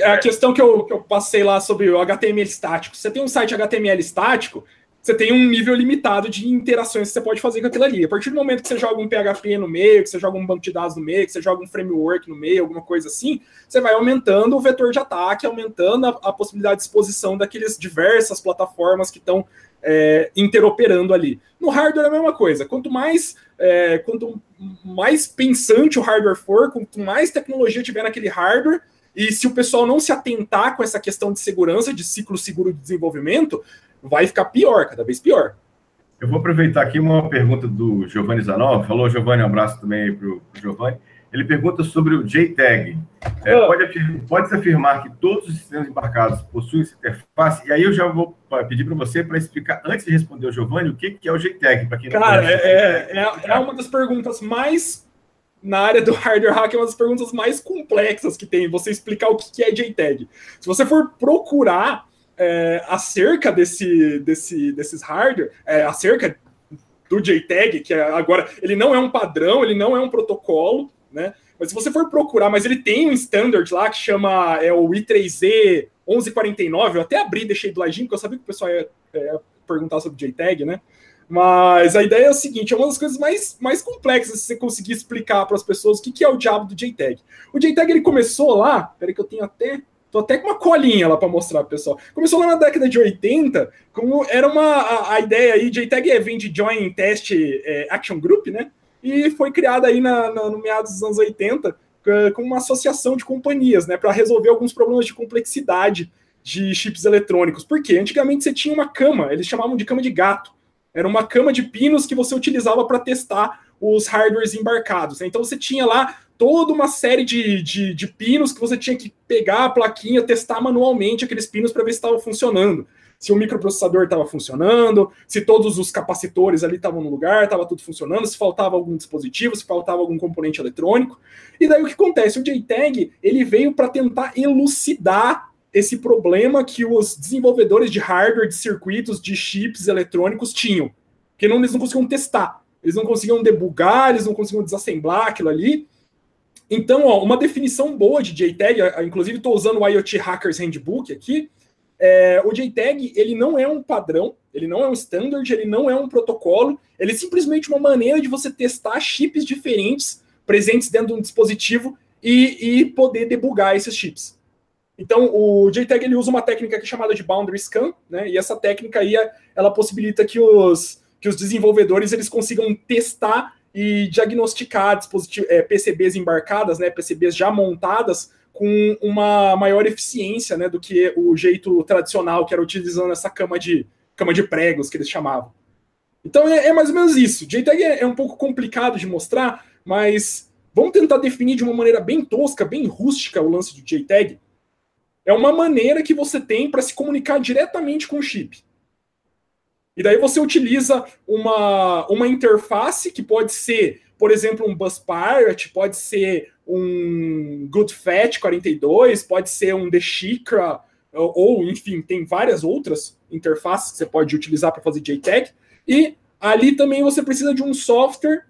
A questão que eu passei lá sobre o HTML estático. Você tem um site HTML estático, você tem um nível limitado de interações que você pode fazer com aquilo ali. A partir do momento que você joga um PHP no meio, que você joga um banco de dados no meio, que você joga um framework no meio, alguma coisa assim, você vai aumentando o vetor de ataque, aumentando a possibilidade de exposição daquelas diversas plataformas que estão interoperando ali. No hardware é a mesma coisa. Quanto mais pensante o hardware for, quanto mais tecnologia tiver naquele hardware, e se o pessoal não se atentar com essa questão de segurança, de ciclo seguro de desenvolvimento, vai ficar pior, cada vez pior. Eu vou aproveitar aqui uma pergunta do Giovanni Zanov. Falou, Giovanni, um abraço também para o Giovanni. Ele pergunta sobre o JTAG. Pode-se afirmar que todos os sistemas embarcados possuem essa interface? E aí eu já vou pedir para você para explicar, antes de responder ao Giovanni, o que é o JTAG, para quem não conhece. É uma das perguntas mais... Na área do hardware hack, é uma das perguntas mais complexas que tem, você explicar o que é JTAG. Se você for procurar acerca desses hardware, acerca do JTAG, que agora ele não é um padrão, ele não é um protocolo, né? Mas se você for procurar, mas ele tem um standard lá que chama o I3E 1149, eu até abri, deixei do ladinho, porque eu sabia que o pessoal ia perguntar sobre JTAG, né? Mas a ideia é o seguinte, é uma das coisas mais complexas se você conseguir explicar para as pessoas o que é o diabo do JTAG. O JTAG, ele começou lá, peraí que eu tenho tô até com uma colinha lá para mostrar, pessoal. Começou lá na década de 80, como era a ideia aí, JTAG vem de Joint Test Action Group, né? E foi criada aí no meados dos anos 80 com uma associação de companhias, né? Para resolver alguns problemas de complexidade de chips eletrônicos. Por quê? Antigamente você tinha uma cama, eles chamavam de cama de gato. Era uma cama de pinos que você utilizava para testar os hardwares embarcados. Né? Então você tinha lá toda uma série de pinos que você tinha que pegar a plaquinha, testar manualmente aqueles pinos para ver se estavam funcionando. Se o microprocessador estava funcionando, se todos os capacitores ali estavam no lugar, estava tudo funcionando, se faltava algum dispositivo, se faltava algum componente eletrônico. E daí o que acontece? O JTAG ele veio para tentar elucidar esse problema que os desenvolvedores de hardware, de circuitos, de chips eletrônicos tinham. Porque eles não conseguiam testar, eles não conseguiam debugar, eles não conseguiam desassemblar aquilo ali. Então, uma definição boa de JTAG, inclusive estou usando o IoT Hackers Handbook aqui, o JTAG ele não é um padrão, ele não é um standard, ele não é um protocolo, ele é simplesmente uma maneira de você testar chips diferentes presentes dentro de um dispositivo e poder debugar esses chips. Então, o JTAG ele usa uma técnica que é chamada de Boundary Scan, né? E essa técnica aí, ela possibilita que os desenvolvedores eles consigam testar e diagnosticar PCBs embarcadas, né? PCBs já montadas com uma maior eficiência, né? Do que o jeito tradicional, que era utilizando essa cama de pregos, que eles chamavam. Então, é mais ou menos isso. JTAG é um pouco complicado de mostrar, mas vamos tentar definir de uma maneira bem tosca, bem rústica o lance do JTAG. É uma maneira que você tem para se comunicar diretamente com o chip. E daí você utiliza uma interface que pode ser, por exemplo, um Bus Pirate, pode ser um GoodFET 42, pode ser um DeShikra, ou enfim, tem várias outras interfaces que você pode utilizar para fazer JTAG. E ali também você precisa de um software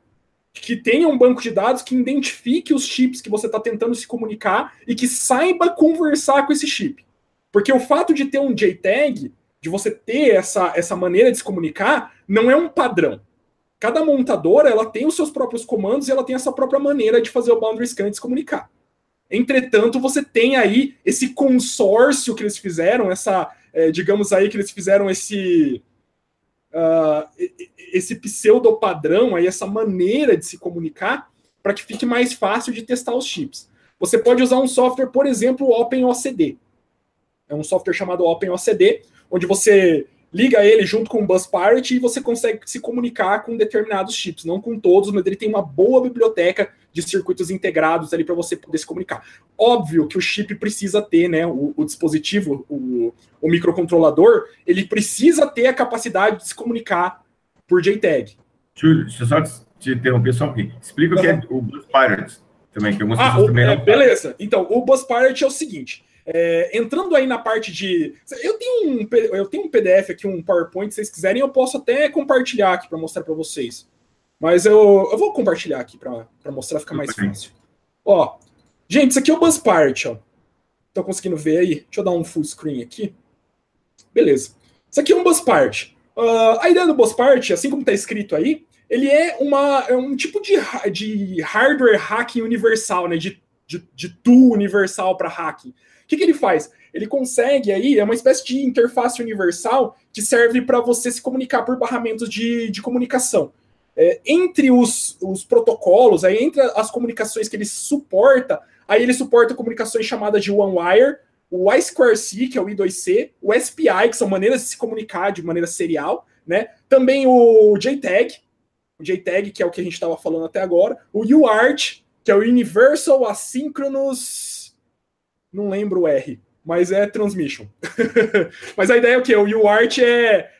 que tenha um banco de dados que identifique os chips que você está tentando se comunicar e que saiba conversar com esse chip. Porque o fato de ter um JTAG, de você ter essa maneira de se comunicar, não é um padrão. Cada montadora ela tem os seus próprios comandos e ela tem essa própria maneira de fazer o boundary scan e se comunicar. Entretanto, você tem aí esse consórcio que eles fizeram, digamos aí que eles fizeram esse pseudo-padrão, aí, essa maneira de se comunicar, para que fique mais fácil de testar os chips. Você pode usar um software, por exemplo, o OpenOCD. É um software chamado OpenOCD, onde você liga ele junto com o Bus Pirate e você consegue se comunicar com determinados chips, não com todos, mas ele tem uma boa biblioteca de circuitos integrados ali para você poder se comunicar. Óbvio que o chip precisa ter, né, o dispositivo, o microcontrolador, ele precisa ter a capacidade de se comunicar por JTAG. Júlio, deixa eu só te interromper só um pouquinho. Explica o que é o Bus Pirate também, que algumas pessoas também não... Beleza. Então, o Bus Pirate é o seguinte... entrando aí na parte de... Eu tenho um PDF aqui, um PowerPoint, se vocês quiserem, eu posso até compartilhar aqui para mostrar para vocês. Mas eu vou compartilhar aqui para mostrar, fica mais fácil. Ó, gente, isso aqui é o Bus Pirate, ó. Estão conseguindo ver aí? Deixa eu dar um full screen aqui. Beleza. Isso aqui é um Bus Pirate. A ideia do Bus Pirate, assim como está escrito aí, ele é um tipo de hardware hacking universal, né? De tool universal para hacking. O que ele faz? Ele consegue aí, é uma espécie de interface universal que serve para você se comunicar por barramentos de comunicação. Entre os protocolos, aí, entre as comunicações que ele suporta, aí ele suporta comunicações chamadas de OneWire, o I2C, que é o I2C, o SPI, que são maneiras de se comunicar de maneira serial, né? Também o JTAG, que é o que a gente estava falando até agora, o UART, que é o Universal Asynchronous, não lembro o R, mas é Transmission. Mas a ideia é o quê? O UART é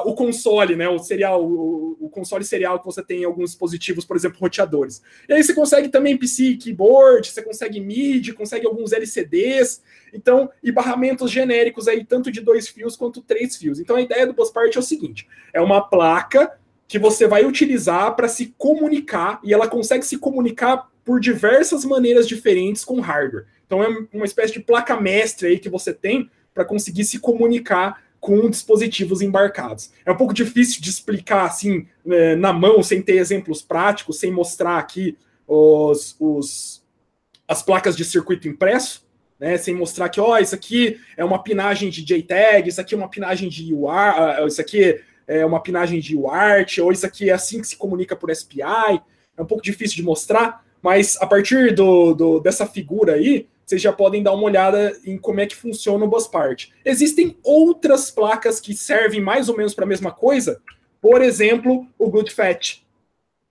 o console, né? O console serial que você tem em alguns dispositivos, por exemplo, roteadores. E aí você consegue também PC Keyboard, você consegue MIDI, consegue alguns LCDs, então, e barramentos genéricos aí, tanto de 2 fios quanto 3 fios. Então a ideia do BusPart é o seguinte: é uma placa que você vai utilizar para se comunicar, e ela consegue se comunicar por diversas maneiras diferentes com hardware. Então é uma espécie de placa mestre aí que você tem para conseguir se comunicar com dispositivos embarcados. É um pouco difícil de explicar assim na mão, sem ter exemplos práticos, sem mostrar aqui as placas de circuito impresso, né? Sem mostrar que isso aqui é uma pinagem de JTAG, isso aqui é uma pinagem de UART, isso aqui é uma pinagem de UART, ou isso aqui é assim que se comunica por SPI. É um pouco difícil de mostrar, mas a partir dessa figura aí, vocês já podem dar uma olhada em como é que funciona o BusPart. Existem outras placas que servem mais ou menos para a mesma coisa, por exemplo, o GoodFET.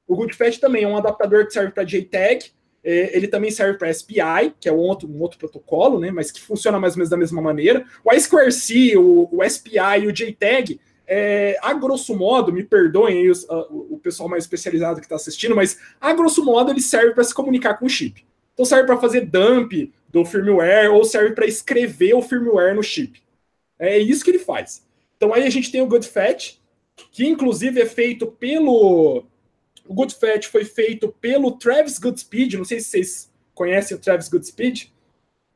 O GoodFET também é um adaptador que serve para JTAG, ele também serve para SPI, que é um outro protocolo, né, mas que funciona mais ou menos da mesma maneira. O I2C, o SPI e o JTAG, a grosso modo, me perdoem aí o pessoal mais especializado que está assistindo, mas a grosso modo ele serve para se comunicar com o chip. Então serve para fazer dump do firmware ou serve para escrever o firmware no chip. É isso que ele faz. Então aí a gente tem o GoodFET, que inclusive é feito pelo... O GoodFET foi feito pelo Travis Goodspeed, não sei se vocês conhecem o Travis Goodspeed,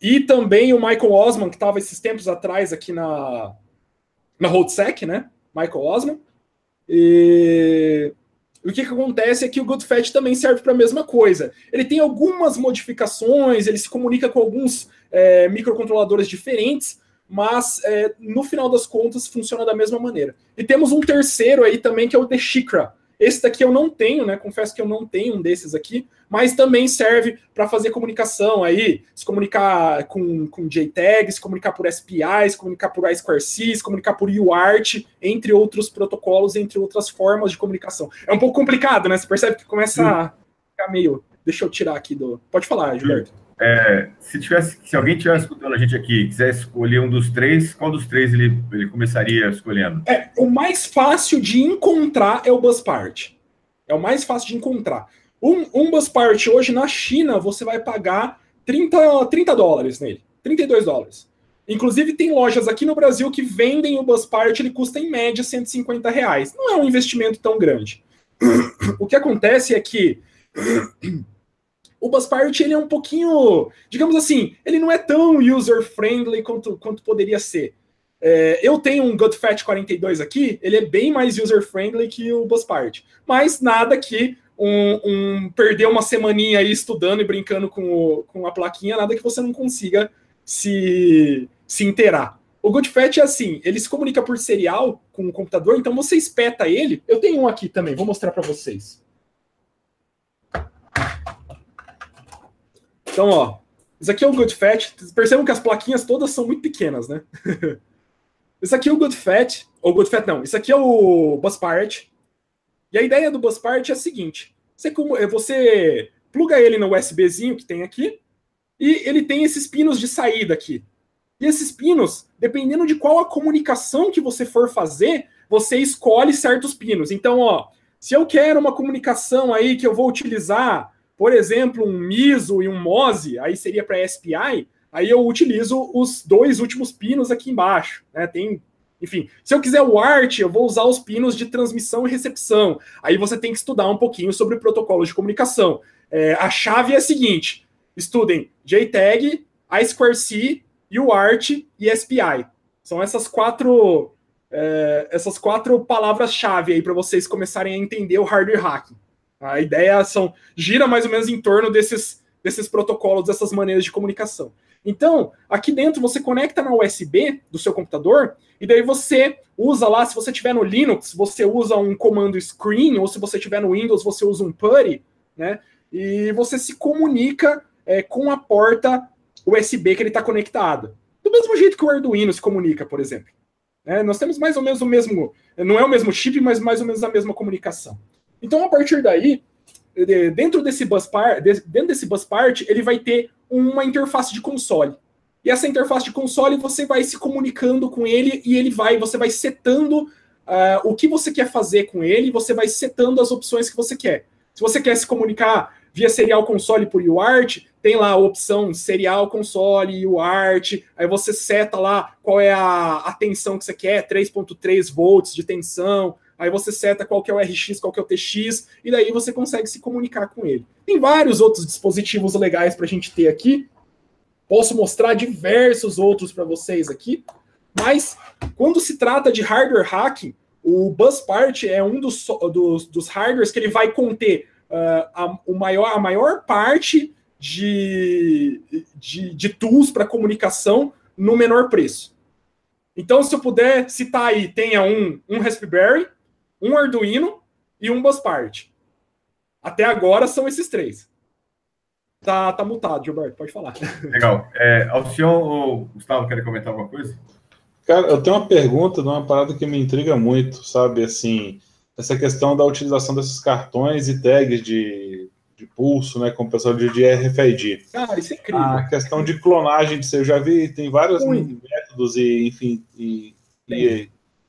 e também o Michael Osman, que estava esses tempos atrás aqui na RoadSec, né? Michael Osman. E o que acontece é que o GoodFET também serve para a mesma coisa. Ele tem algumas modificações, ele se comunica com alguns microcontroladores diferentes, mas no final das contas funciona da mesma maneira. E temos um terceiro aí também, que é o Deshikra. Esse daqui eu não tenho, né? Confesso que eu não tenho um desses aqui, mas também serve para fazer comunicação aí, se comunicar com JTAG, se comunicar por SPI, se comunicar por I2C, se comunicar por UART, entre outros protocolos, entre outras formas de comunicação. É um pouco complicado, né? Você percebe que começa a ficar meio... Deixa eu tirar aqui do... Pode falar, Gilberto. Se alguém estivesse escutando a gente aqui e quiser escolher um dos três, qual dos três ele começaria escolhendo? O mais fácil de encontrar é o BusPart. É o mais fácil de encontrar. Um BusPart hoje na China, você vai pagar $30 nele. $32. Inclusive tem lojas aqui no Brasil que vendem o BusPart, ele custa em média R$150. Não é um investimento tão grande. O que acontece é que o BusPart, ele é um pouquinho, digamos assim, ele não é tão user-friendly quanto poderia ser. Eu tenho um GoodFET 42 aqui, ele é bem mais user-friendly que o BusPart. Mas nada que perder uma semaninha aí estudando e brincando com a plaquinha, nada que você não consiga se inteirar. O GoodFET é assim, ele se comunica por serial com o computador, então você espeta ele. Eu tenho um aqui também, vou mostrar para vocês. Então, ó, isso aqui é o GoodFET. Percebam que as plaquinhas todas são muito pequenas, né? Isso aqui é o GoodFET. Ou GoodFET não, isso aqui é o BusPart. E a ideia do BusPart é a seguinte: você pluga ele no USBzinho que tem aqui, e ele tem esses pinos de saída aqui. E esses pinos, dependendo de qual a comunicação que você for fazer, você escolhe certos pinos. Então, ó, se eu quero uma comunicação aí que eu vou utilizar, por exemplo, um MISO e um MOSI, aí seria para SPI, aí eu utilizo os 2 últimos pinos aqui embaixo, né? Enfim, se eu quiser o UART, eu vou usar os pinos de transmissão e recepção. Aí você tem que estudar um pouquinho sobre protocolos de comunicação. A chave é a seguinte: estudem JTAG, I2C, UART e SPI. São essas quatro palavras-chave aí para vocês começarem a entender o hardware hacking. A ideia gira mais ou menos em torno desses protocolos, dessas maneiras de comunicação. Então, aqui dentro você conecta na USB do seu computador, e daí você usa lá, se você tiver no Linux, você usa um comando screen, ou se você tiver no Windows, você usa um PuTTY, né? E você se comunica com a porta USB que ele está conectado. Do mesmo jeito que o Arduino se comunica, por exemplo. Nós temos mais ou menos o mesmo... Não é o mesmo chip, mas mais ou menos a mesma comunicação. Então, a partir daí, dentro desse bus part, ele vai ter uma interface de console. E essa interface de console, você vai se comunicando com ele e você vai setando o que você quer fazer com ele, você vai setando as opções que você quer. Se você quer se comunicar via serial console por UART, tem lá a opção serial console, UART, aí você seta lá qual é a tensão que você quer, 3.3 volts de tensão, aí você seta qual que é o RX, qual que é o TX, e daí você consegue se comunicar com ele. Tem vários outros dispositivos legais para a gente ter aqui, posso mostrar diversos outros para vocês aqui, mas quando se trata de hardware hacking, o BusPart é um dos hardwares que ele vai conter a maior parte de tools para comunicação no menor preço. Então, se eu puder citar aí, tenha um Raspberry, um Arduino e um BusPart. Até agora são esses três. Tá mutado, Gilberto, pode falar. Legal. Alcion ou Gustavo, querem comentar alguma coisa? Cara, eu tenho uma pergunta de uma parada que me intriga muito, sabe, assim, essa questão da utilização desses cartões e tags de pulso, né, com o pessoal de RFID. Cara, isso é incrível. A questão de clonagem, eu já vi, tem vários métodos e, enfim, e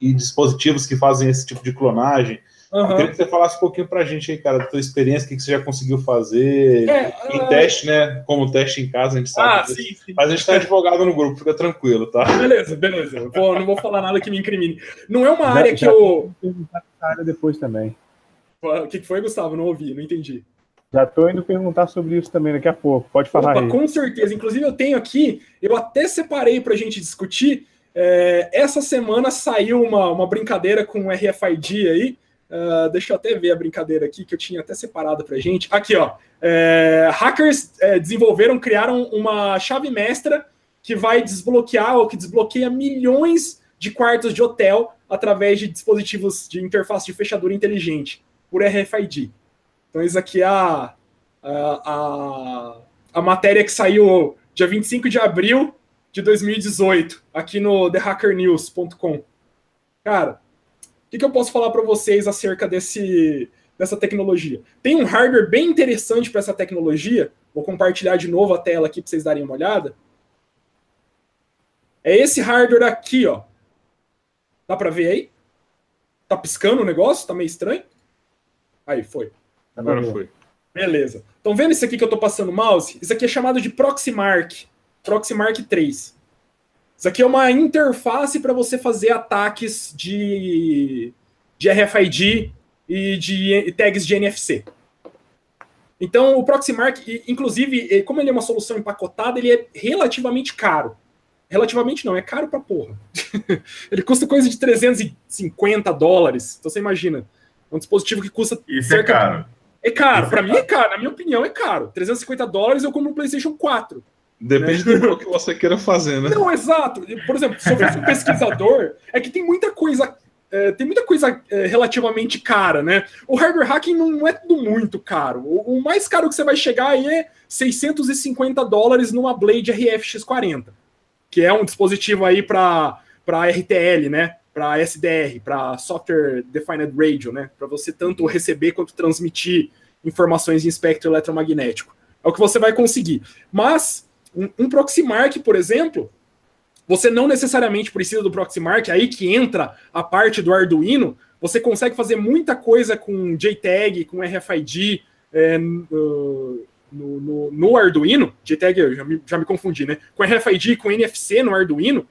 dispositivos que fazem esse tipo de clonagem. Eu queria que você falasse um pouquinho pra gente aí, cara, da tua experiência, o que você já conseguiu fazer em teste, né? Como teste em casa, a gente sabe. Sim. Mas a gente tá advogado no grupo, fica tranquilo, tá? Beleza. Não vou falar nada que me incrimine. Não é uma área que eu... perguntar essa área depois também. O que foi, Gustavo? Não ouvi, não entendi. Já tô indo perguntar sobre isso também daqui a pouco. Pode falar aí. Com certeza. Inclusive, eu tenho aqui, eu até separei pra gente discutir. Essa semana saiu uma brincadeira com o RFID aí. Deixa eu até ver a brincadeira aqui, que eu tinha até separado pra gente. Aqui, ó. Hackers criaram uma chave mestra que vai desbloquear ou que desbloqueia milhões de quartos de hotel através de dispositivos de interface de fechadura inteligente por RFID. Então, isso aqui é a matéria que saiu dia 25 de abril de 2018, aqui no thehackernews.com. Cara, o que eu posso falar para vocês acerca dessa tecnologia? Tem um hardware bem interessante para essa tecnologia. Vou compartilhar de novo a tela aqui para vocês darem uma olhada. É esse hardware aqui, ó. Dá para ver aí? Tá piscando o negócio? Tá meio estranho? Aí, foi. Agora foi. Beleza. Estão vendo isso aqui que eu tô passando o mouse? Isso aqui é chamado de Proxmark. Proxmark 3. Isso aqui é uma interface para você fazer ataques de RFID e de tags de NFC. Então, o Proxmark, inclusive, como ele é uma solução empacotada, ele é relativamente caro. Relativamente não, é caro pra porra. Ele custa coisa de $350. Então, você imagina. É um dispositivo que custa... Isso é caro. É caro. Pra mim é caro. Na minha opinião, é caro. $350 eu compro um PlayStation 4. Depende do que você queira fazer, né? Não, exato. Por exemplo, se eu fosse um pesquisador, é que tem muita coisa relativamente cara, né? O hardware hacking não é tudo muito caro. O mais caro que você vai chegar aí é $650 numa Blade RFX40, que é um dispositivo aí para RTL, né? Para SDR, para Software Defined Radio, né? Para você tanto receber quanto transmitir informações em espectro eletromagnético. É o que você vai conseguir. Mas um Proxmark, por exemplo, você não necessariamente precisa do Proxmark, aí que entra a parte do Arduino, você consegue fazer muita coisa com JTAG, com RFID, no Arduino. JTAG, eu já me confundi, né? Com RFID e com NFC no Arduino,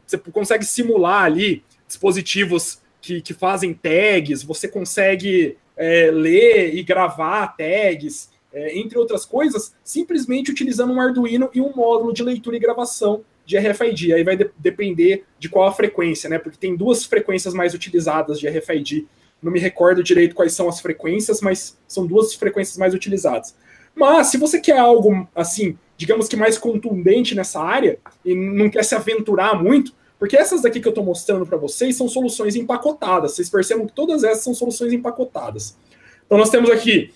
você consegue simular ali dispositivos que fazem tags, você consegue ler e gravar tags, entre outras coisas, simplesmente utilizando um Arduino e um módulo de leitura e gravação de RFID. Aí vai depender de qual a frequência, né? Porque tem duas frequências mais utilizadas de RFID. Não me recordo direito quais são as frequências, mas são duas frequências mais utilizadas. Mas, se você quer algo, assim, digamos que mais contundente nessa área, e não quer se aventurar muito, porque essas daqui que eu estou mostrando para vocês são soluções empacotadas. Vocês percebam que todas essas são soluções empacotadas. Então, nós temos aqui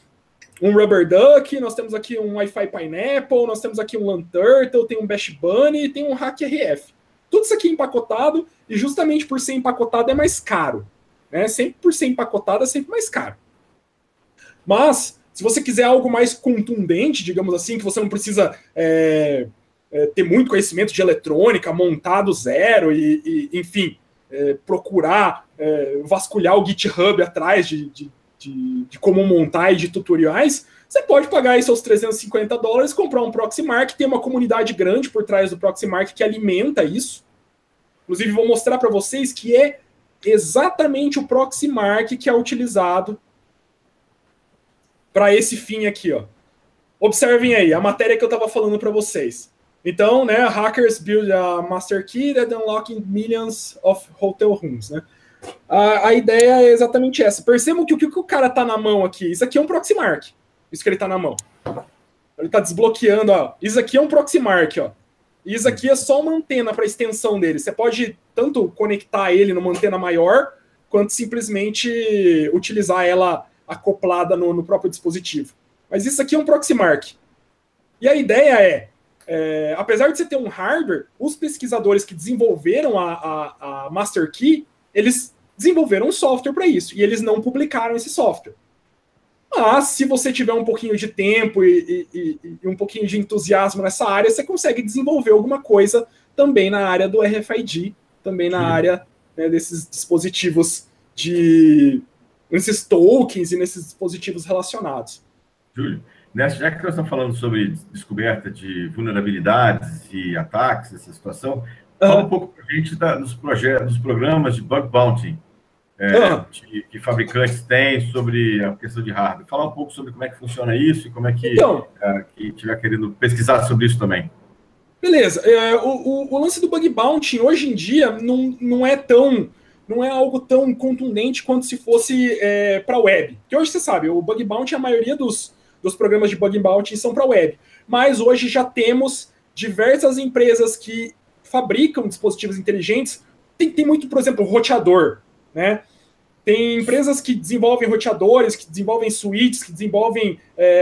um Rubber Duck, nós temos aqui um Wi-Fi Pineapple, nós temos aqui um LAN-Turtle, tem um Bash Bunny e tem um Hack RF. Tudo isso aqui empacotado, e justamente por ser empacotado é mais caro. Né? Sempre por ser empacotado é sempre mais caro. Mas, Se você quiser algo mais contundente, digamos assim, que você não precisa ter muito conhecimento de eletrônica, montar do zero enfim, procurar vasculhar o GitHub atrás de como montar e de tutoriais, você pode pagar aí seus $350, comprar um Proxmark, tem uma comunidade grande por trás do Proxmark que alimenta isso. Inclusive, vou mostrar para vocês que é exatamente o Proxmark que é utilizado para esse fim aqui, ó. Observem aí, a matéria que eu estava falando para vocês. Então, né, hackers build a master key that unlocking millions of hotel rooms, né? A ideia é exatamente essa. Percebam que o que o cara tá na mão aqui, isso aqui é um Proxmark. Isso que ele tá na mão. Ele tá desbloqueando, ó. Isso aqui é um Proxmark, ó. Isso aqui é só uma antena para extensão dele. Você pode tanto conectar ele numa antena maior, quanto simplesmente utilizar ela acoplada no próprio dispositivo. Mas isso aqui é um Proxmark. E a ideia apesar de você ter um hardware, os pesquisadores que desenvolveram a Master Key, eles desenvolveram um software para isso, e eles não publicaram esse software. Mas, se você tiver um pouquinho de tempo e um pouquinho de entusiasmo nessa área, você consegue desenvolver alguma coisa também na área do RFID, também na área, né, desses dispositivos nesses tokens e nesses dispositivos relacionados. Júlio, já que nós estamos falando sobre descoberta de vulnerabilidades e ataques, essa situação, fala um pouco para a gente dos programas de bug bounty que fabricantes têm sobre a questão de hardware. Fala um pouco sobre como é que funciona isso e como é que quem estiver querendo pesquisar sobre isso também. Beleza. O lance do bug bounty hoje em dia não é algo tão contundente quanto se fosse para a web. Porque hoje você sabe, o bug bounty, a maioria dos programas de bug bounty são para a web. Mas hoje já temos diversas empresas que fabricam dispositivos inteligentes. Tem muito, por exemplo, roteador, né? Tem empresas que desenvolvem roteadores, que desenvolvem switches, que desenvolvem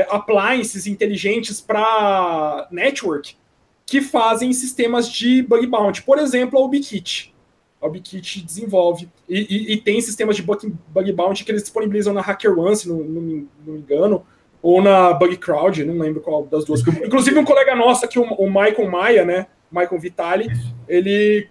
appliances inteligentes para network, que fazem sistemas de bug bounty. Por exemplo, a UbiKit. A UbiKit desenvolve e tem sistemas de bug bounty que eles disponibilizam na HackerOne, se não me engano, ou na BugCrowd, não lembro qual das duas. Inclusive, um colega nosso aqui, o Michael Maia, né? Michael Vitali, ele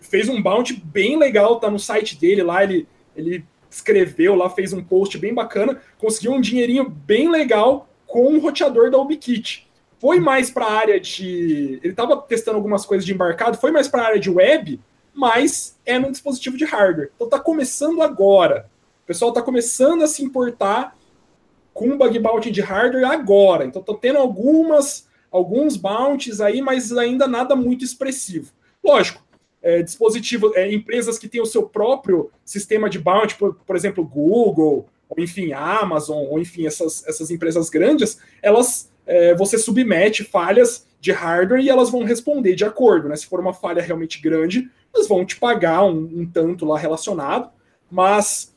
fez um bounty bem legal, tá no site dele lá, ele escreveu lá, fez um post bem bacana, conseguiu um dinheirinho bem legal com um roteador da UbiKit. Foi mais para a área de... Ele estava testando algumas coisas de embarcado, foi mais para a área de web, mas é num dispositivo de hardware. Então tá começando agora. O pessoal tá começando a se importar com bug bounty de hardware agora. Então tô tendo alguns bounties aí, mas ainda nada muito expressivo. Lógico, empresas que têm o seu próprio sistema de bounty, por exemplo, Google, ou enfim, Amazon, ou enfim, essas empresas grandes, elas... você submete falhas de hardware e elas vão responder de acordo, né? Se for uma falha realmente grande, elas vão te pagar um tanto lá relacionado, mas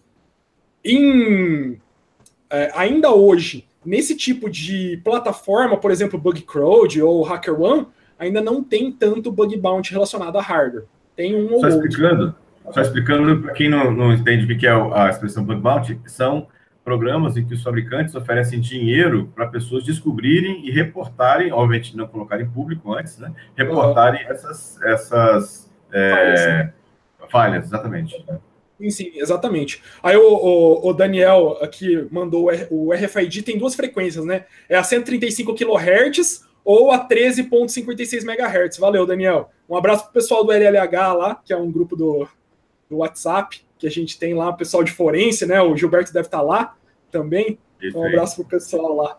ainda hoje, nesse tipo de plataforma, por exemplo, BugCrowd ou HackerOne, ainda não tem tanto bug bounty relacionado a hardware. Tem um ou outro. Só explicando para quem não entende o que é a expressão bug bounty, são programas em que os fabricantes oferecem dinheiro para pessoas descobrirem e reportarem, obviamente não colocarem público antes, né? Reportarem essas falhas, exatamente. Sim, exatamente. Aí o Daniel aqui mandou o RFID tem duas frequências, né? É a 135 kHz ou a 13.56 MHz. Valeu, Daniel. Um abraço pro pessoal do LLH lá, que é um grupo do WhatsApp, que a gente tem lá, o pessoal de forense, né? O Gilberto deve estar lá também. Então, um abraço pro pessoal lá.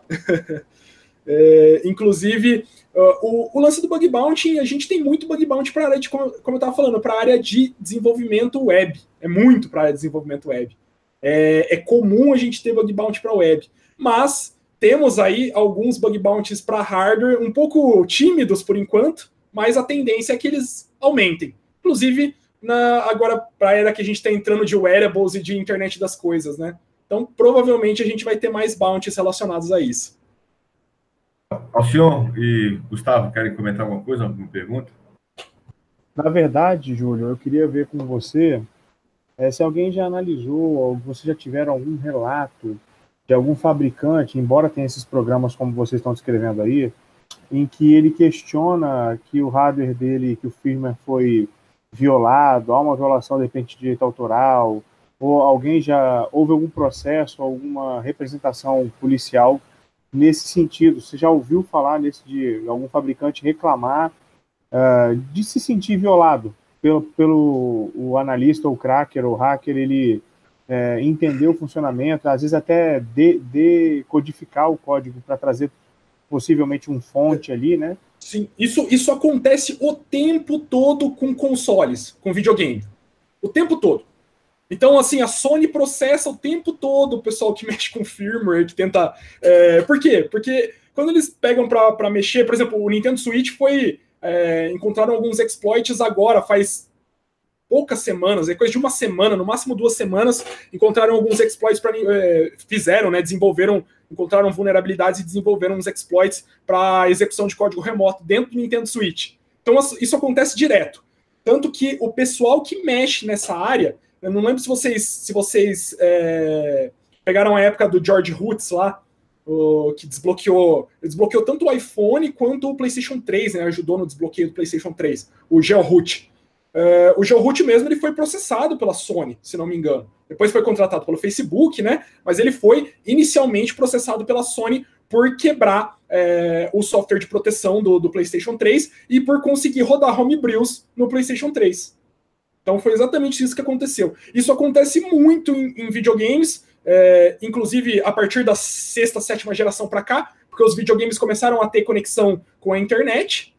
Inclusive, o lance do bug bounty, a gente tem muito bug bounty para a área de, como eu estava falando, para a área de desenvolvimento web. É muito para a área de desenvolvimento web. É comum a gente ter bug bounty para web. Mas temos aí alguns bug bounties para hardware, um pouco tímidos por enquanto, mas a tendência é que eles aumentem. Inclusive, agora para a era que a gente está entrando de wearables e de internet das coisas, né? Então, provavelmente, a gente vai ter mais bounties relacionados a isso. Alcion e Gustavo, querem comentar alguma coisa, alguma pergunta? Na verdade, Júlio, eu queria ver com você se alguém já analisou, ou você já tiveram algum relato de algum fabricante, embora tenha esses programas como vocês estão descrevendo aí, em que ele questiona que o hardware dele, que o firmware foi violado, há uma violação, de repente, de direito autoral, ou alguém já houve algum processo, alguma representação policial nesse sentido? Você já ouviu falar de algum fabricante reclamar de se sentir violado pelo o analista, ou cracker, ou hacker, ele entender o funcionamento, às vezes até decodificar o código para trazer possivelmente um fonte ali, né? Sim, isso acontece o tempo todo com consoles, com videogame. O tempo todo. Então, assim, a Sony processa o tempo todo o pessoal que mexe com firmware, que tenta... por quê? Porque quando eles pegam para mexer, por exemplo, o Nintendo Switch encontraram alguns exploits agora, faz poucas semanas, coisa de uma semana, no máximo 2 semanas, encontraram alguns exploits encontraram vulnerabilidades e desenvolveram uns exploits para execução de código remoto dentro do Nintendo Switch. Então isso acontece direto. Tanto que o pessoal que mexe nessa área, eu não lembro se vocês pegaram a época do George Hoots lá, que desbloqueou tanto o iPhone quanto o PlayStation 3, né, ajudou no desbloqueio do PlayStation 3, o GeoRoot. O GeoRoot mesmo ele foi processado pela Sony, se não me engano. Depois foi contratado pelo Facebook, né? Mas ele foi inicialmente processado pela Sony por quebrar o software de proteção do PlayStation 3 e por conseguir rodar homebrews no PlayStation 3. Então foi exatamente isso que aconteceu. Isso acontece muito em videogames, inclusive a partir da 6ª, 7ª geração para cá, porque os videogames começaram a ter conexão com a internet.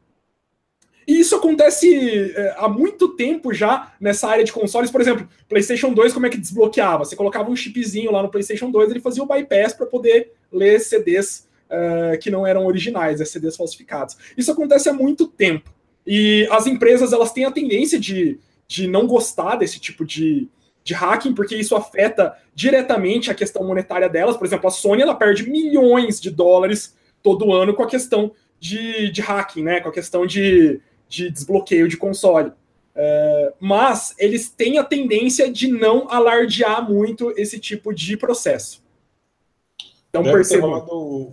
E isso acontece há muito tempo já nessa área de consoles. Por exemplo, PlayStation 2, como é que desbloqueava? Você colocava um chipzinho lá no PlayStation 2, ele fazia o bypass para poder ler CDs que não eram originais, CDs falsificados. Isso acontece há muito tempo. E as empresas elas têm a tendência de não gostar desse tipo de hacking, porque isso afeta diretamente a questão monetária delas. Por exemplo, a Sony ela perde milhões de dólares todo ano com a questão de hacking, né? Com a questão de desbloqueio de console. Mas eles têm a tendência de não alardear muito esse tipo de processo. Então,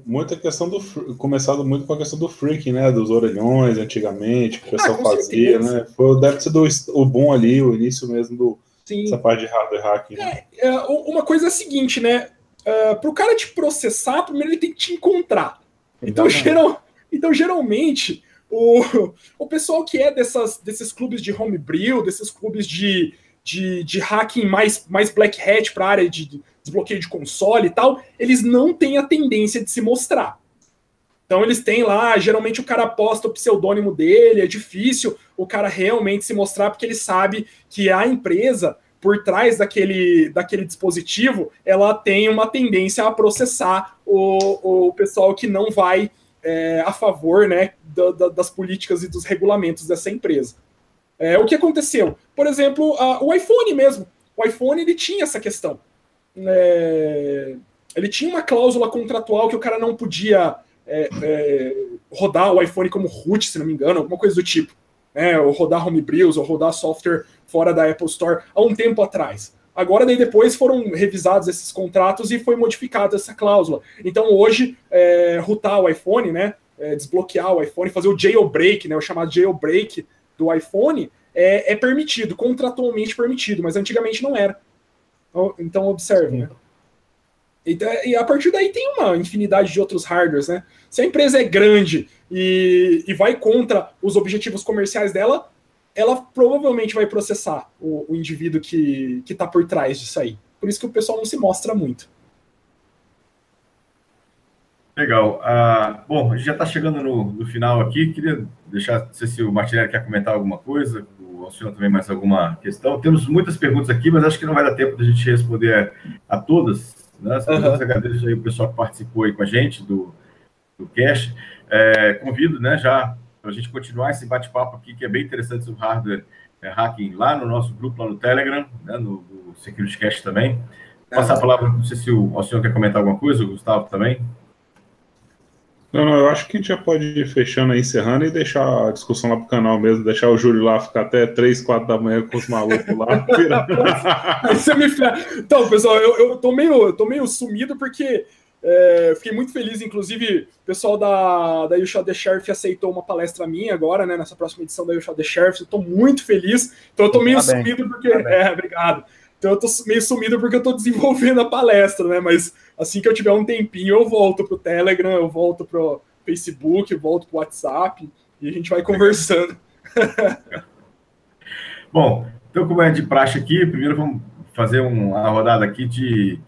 muita questão começado muito com a questão do freaking, né? Dos orelhões, antigamente, que o pessoal fazia, né? Deve ser o boom ali, o início mesmo dessa parte de hardware hacking. Né? Uma coisa é a seguinte, né? Para o cara te processar, primeiro ele tem que te encontrar. Então, geralmente, o pessoal que é desses clubes de homebrew, desses clubes de hacking mais black hat para a área de desbloqueio de console e tal, eles não têm a tendência de se mostrar. Então eles têm lá, geralmente o cara posta o pseudônimo dele, é difícil o cara realmente se mostrar, porque ele sabe que a empresa, por trás daquele dispositivo, ela tem uma tendência a processar o pessoal que não vai a favor, né, das políticas e dos regulamentos dessa empresa. O que aconteceu? Por exemplo, o iPhone mesmo. O iPhone ele tinha essa questão. Ele tinha uma cláusula contratual que o cara não podia rodar o iPhone como root, se não me engano, alguma coisa do tipo. Ou rodar homebrews, ou rodar software fora da Apple Store há um tempo atrás. Agora, daí depois foram revisados esses contratos e foi modificada essa cláusula. Então, hoje, rootar o iPhone, né, desbloquear o iPhone, fazer o jailbreak, né, o chamado jailbreak do iPhone, é permitido, contratualmente permitido, mas antigamente não era. Então, observe, né? E a partir daí tem uma infinidade de outros hardwares, né? Se a empresa é grande e vai contra os objetivos comerciais dela, ela provavelmente vai processar o indivíduo que está por trás disso aí. Por isso que o pessoal não se mostra muito. Legal. Bom, a gente já está chegando no final aqui. Queria deixar, não sei se o Martinelli quer comentar alguma coisa, o Alcione também mais alguma questão. Temos muitas perguntas aqui, mas acho que não vai dar tempo da gente responder a todas. Né? Agradeço aí o pessoal que participou aí com a gente do cast. Convido, né, já para a gente continuar esse bate-papo aqui, que é bem interessante sobre hardware hacking, lá no nosso grupo, lá no Telegram, né, no SecurityCast também. Passar a palavra, não sei se o Alcione quer comentar alguma coisa, o Gustavo também. Não, eu acho que a gente já pode ir fechando aí, encerrando e deixar a discussão lá pro canal mesmo, deixar o Júlio lá ficar até 3, 4 da manhã com os malucos lá. Então, pessoal, eu tô meio sumido porque fiquei muito feliz, inclusive o pessoal da You Shot the Sheriff aceitou uma palestra minha agora, né, nessa próxima edição da You Shot the Sheriff, eu tô muito feliz, então eu tô meio sumido porque... obrigado. Então eu tô meio sumido porque eu tô desenvolvendo a palestra, né, mas assim que eu tiver um tempinho eu volto pro Telegram, eu volto pro Facebook, eu volto pro WhatsApp e a gente vai conversando. Bom, então como é de praxe aqui, primeiro vamos fazer uma rodada aqui de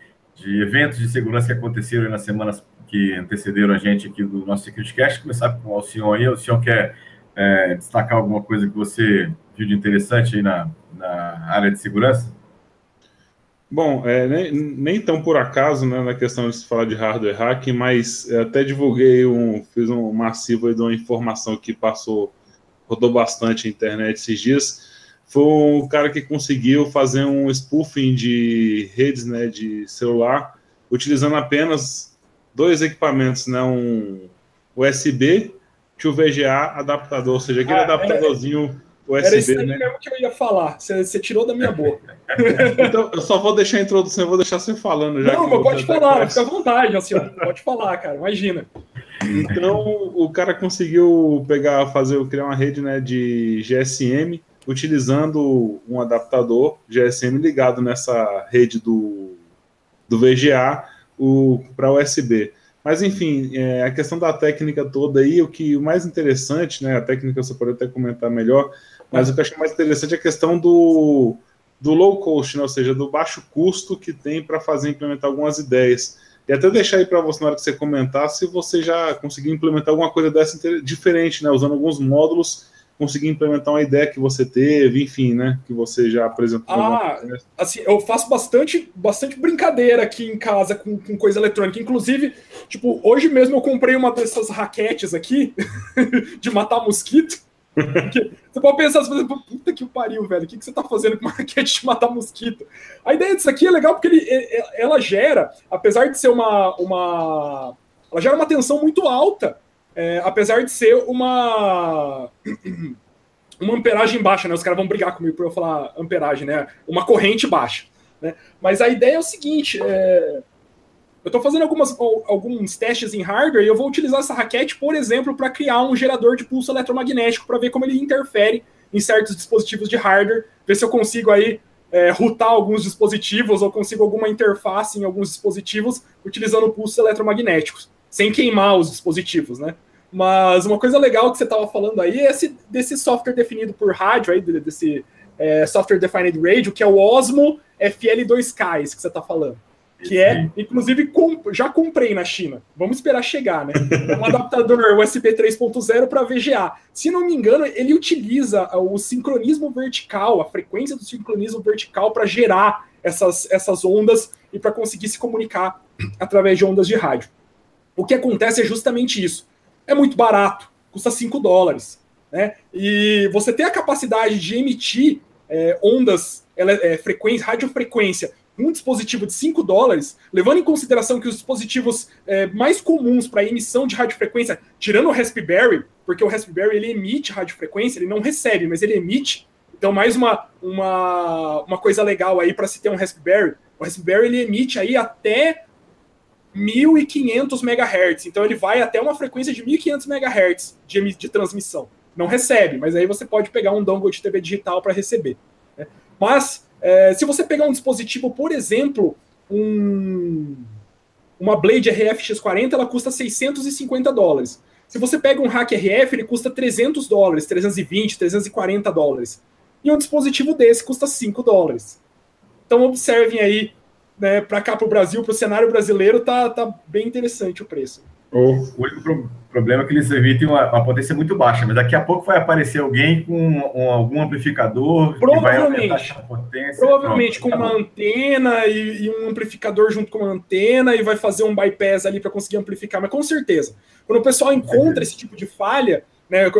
eventos de segurança que aconteceram nas semanas que antecederam a gente aqui do nosso SecurityCast. Começar com o Alcion aí. O Alcion quer destacar alguma coisa que você viu de interessante aí na área de segurança? Bom, nem tão por acaso, né, na questão de se falar de hardware hacking, mas até divulguei, fiz um massivo aí de uma informação que rodou bastante na internet esses dias. Foi um cara que conseguiu fazer um spoofing de redes, né, de celular, utilizando apenas 2 equipamentos, né, um USB e o VGA adaptador, ou seja, aquele adaptadorzinho USB. Era isso aí, né? mesmo que eu ia falar, você tirou da minha boca. Então, eu só vou deixar a introdução, eu vou deixar você falando. Já não, mas pode falar, fica à vontade, assim, pode falar, cara, imagina. Então, o cara conseguiu criar uma rede, né, de GSM, utilizando um adaptador GSM ligado nessa rede do VGA para USB. Mas, enfim, a questão da técnica toda aí, o mais interessante, né, a técnica você pode até comentar melhor, mas o que eu achei mais interessante é a questão do low cost, né, ou seja, do baixo custo que tem para implementar algumas ideias. E até deixar aí para você, na hora que você comentar, se você já conseguiu implementar alguma coisa dessa diferente, né, usando alguns módulos, conseguir implementar uma ideia que você teve, enfim, né, que você já apresentou. Assim, eu faço bastante brincadeira aqui em casa com coisa eletrônica. Inclusive, tipo, hoje mesmo eu comprei uma dessas raquetes aqui de matar mosquito. Você pode pensar, puta que pariu, velho, o que você tá fazendo com uma raquete de matar mosquito? A ideia disso aqui é legal porque ela gera, apesar de ser ela gera uma tensão muito alta, apesar de ser uma amperagem baixa, né? Os caras vão brigar comigo por eu falar amperagem, né? Uma corrente baixa, né? Mas a ideia é o seguinte, eu estou fazendo alguns testes em hardware e eu vou utilizar essa raquete, por exemplo, para criar um gerador de pulso eletromagnético para ver como ele interfere em certos dispositivos de hardware, ver se eu consigo aí routar alguns dispositivos ou consigo alguma interface em alguns dispositivos utilizando pulsos eletromagnéticos, sem queimar os dispositivos, né? Mas uma coisa legal que você estava falando aí é desse software definido por rádio, aí, desse Software Defined Radio, que é o Osmo FL2K, esse que você está falando. Que inclusive, já comprei na China. Vamos esperar chegar, né? É um adaptador USB 3.0 para VGA. Se não me engano, ele utiliza o sincronismo vertical, a frequência do sincronismo vertical para gerar essas ondas e para conseguir se comunicar através de ondas de rádio. O que acontece é justamente isso. É muito barato, custa $5, né? E você tem a capacidade de emitir ondas, radiofrequência, um dispositivo de $5, levando em consideração que os dispositivos mais comuns para emissão de radiofrequência, tirando o Raspberry, porque o Raspberry ele emite radiofrequência, ele não recebe, mas ele emite. Então, mais uma coisa legal aí para se ter um Raspberry. O Raspberry ele emite aí até 1.500 MHz. Então, ele vai até uma frequência de 1.500 MHz de transmissão. Não recebe, mas aí você pode pegar um dongle de TV digital para receber, né? Mas se você pegar um dispositivo, por exemplo, uma Blade RF-X40, ela custa $650. Se você pega um Hack RF, ele custa $300, $320, $340. E um dispositivo desse custa $5. Então observem aí, né, para cá, para o Brasil, para o cenário brasileiro, tá bem interessante o preço. O único problema é que eles emitem uma potência muito baixa, mas daqui a pouco vai aparecer alguém com algum amplificador que vai aumentar essa potência. Provavelmente com uma antena e um amplificador junto com uma antena e vai fazer um bypass ali para conseguir amplificar, mas com certeza. Quando o pessoal encontra esse tipo de falha, né,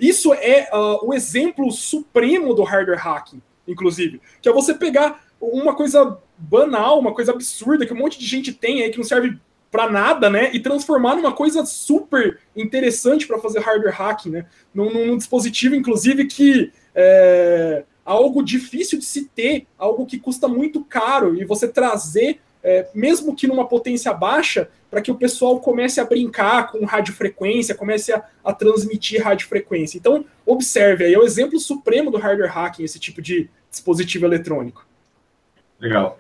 isso é o exemplo supremo do hardware hacking, inclusive, que é você pegar uma coisa banal, uma coisa absurda que um monte de gente tem aí que não serve para nada, né? E transformar numa coisa super interessante para fazer hardware hacking, né? Num dispositivo, inclusive, que é algo difícil de se ter, algo que custa muito caro, e você trazer, mesmo que numa potência baixa, para que o pessoal comece a brincar com radiofrequência, comece a transmitir radiofrequência. Então, observe aí, é o exemplo supremo do hardware hacking, esse tipo de dispositivo eletrônico. Legal.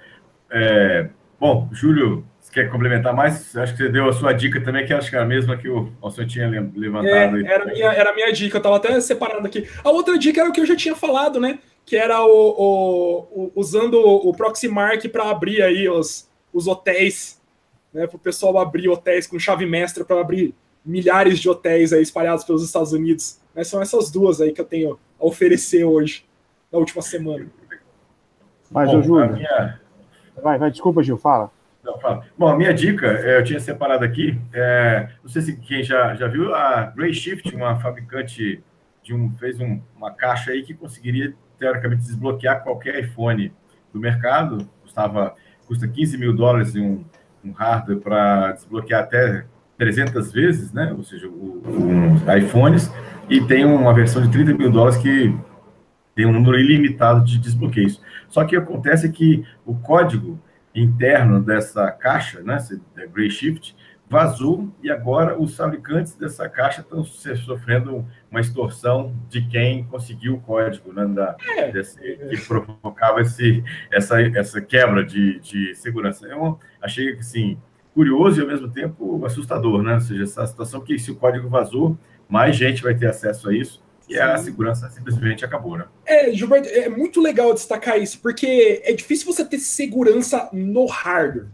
Bom, Júlio, você quer complementar mais? Acho que você deu a sua dica também, que acho que é a mesma que o senhor tinha levantado. Era a minha dica, eu estava até separando aqui. A outra dica era o que eu já tinha falado, né? Que era usando o Proxmark para abrir aí os hotéis, né? Para o pessoal abrir hotéis com chave mestra para abrir milhares de hotéis aí espalhados pelos Estados Unidos. Né? São essas duas aí que eu tenho a oferecer hoje, na última semana. Mas, ô Júlio... Vai, desculpa, Gil, fala. Não, fala. Bom, a minha dica, eu tinha separado aqui, não sei se quem já viu, a Grayshift, uma fabricante fez uma caixa aí que conseguiria, teoricamente, desbloquear qualquer iPhone do mercado, custa $15 mil um hardware para desbloquear até 300 vezes, né? Ou seja, os iPhones, e tem uma versão de $30 mil que tem um número ilimitado de desbloqueios. Só que acontece que o código interno dessa caixa, né, da Grayshift, vazou, e agora os fabricantes dessa caixa estão sofrendo uma extorsão de quem conseguiu o código, né, que provocava essa quebra de segurança. Eu achei, assim, curioso e, ao mesmo tempo, assustador, né? Ou seja, essa situação que, se o código vazou, mais gente vai ter acesso a isso, e a segurança simplesmente acabou, né? Gilberto, é muito legal destacar isso, porque é difícil você ter segurança no hardware.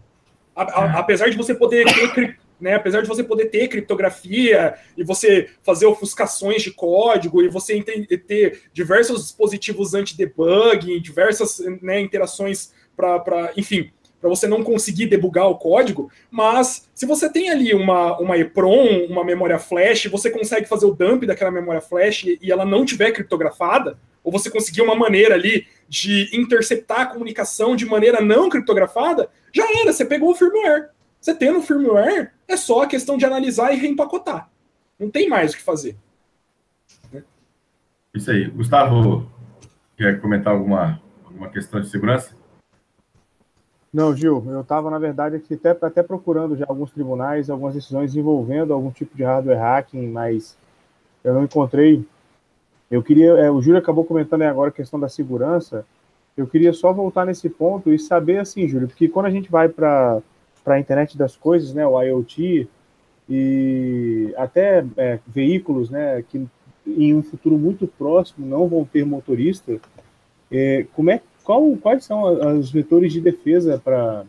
Apesar de você poder ter, né, apesar de você poder ter criptografia e você fazer ofuscações de código e você ter diversos dispositivos anti-debugging, diversas, né, interações para, enfim, para você não conseguir debugar o código, mas se você tem ali uma EEPROM, uma memória flash, você consegue fazer o dump daquela memória flash e ela não tiver criptografada, ou você conseguir uma maneira ali de interceptar a comunicação de maneira não criptografada, já era, você pegou o firmware. Você tendo o firmware, é só a questão de analisar e reempacotar. Não tem mais o que fazer. Isso aí. Gustavo, quer comentar alguma questão de segurança? Não, Gil, eu estava, na verdade, aqui até procurando já alguns tribunais, algumas decisões envolvendo algum tipo de hardware hacking, mas eu não encontrei. Eu queria, o Júlio acabou comentando aí agora a questão da segurança, eu queria só voltar nesse ponto e saber, assim, Júlio, porque quando a gente vai para a internet das coisas, né, o IoT, e até veículos, né, que em um futuro muito próximo não vão ter motorista, quais são os vetores de defesa para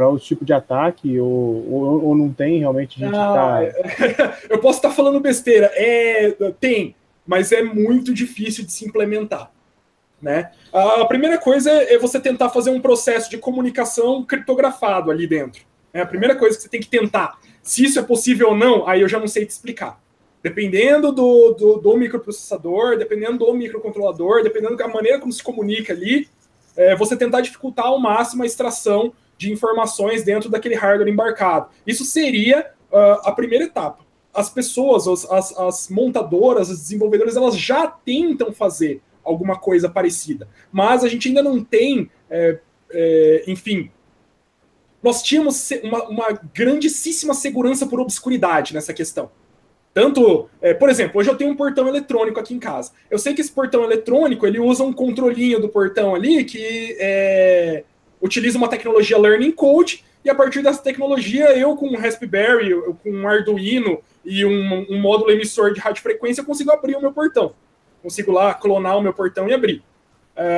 o tipo de ataque, ou não tem realmente? Eu posso estar falando besteira. Tem, mas é muito difícil de se implementar. Né? A primeira coisa é você tentar fazer um processo de comunicação criptografado ali dentro. É a primeira coisa que você tem que tentar. Se isso é possível ou não, aí eu já não sei te explicar. Dependendo do microprocessador, dependendo do microcontrolador, dependendo da maneira como se comunica ali, você tentar dificultar ao máximo a extração de informações dentro daquele hardware embarcado. Isso seria a primeira etapa. As pessoas, as montadoras, os desenvolvedores, elas já tentam fazer alguma coisa parecida. Mas a gente ainda não tem, enfim, nós tínhamos uma grandíssima segurança por obscuridade nessa questão. Tanto, por exemplo, hoje eu tenho um portão eletrônico aqui em casa. Eu sei que esse portão eletrônico, ele usa um controlinho do portão ali que utiliza uma tecnologia Learning Code, e a partir dessa tecnologia, eu com um Raspberry, com um Arduino e um módulo emissor de radiofrequência, eu consigo abrir o meu portão. Consigo lá clonar o meu portão e abrir.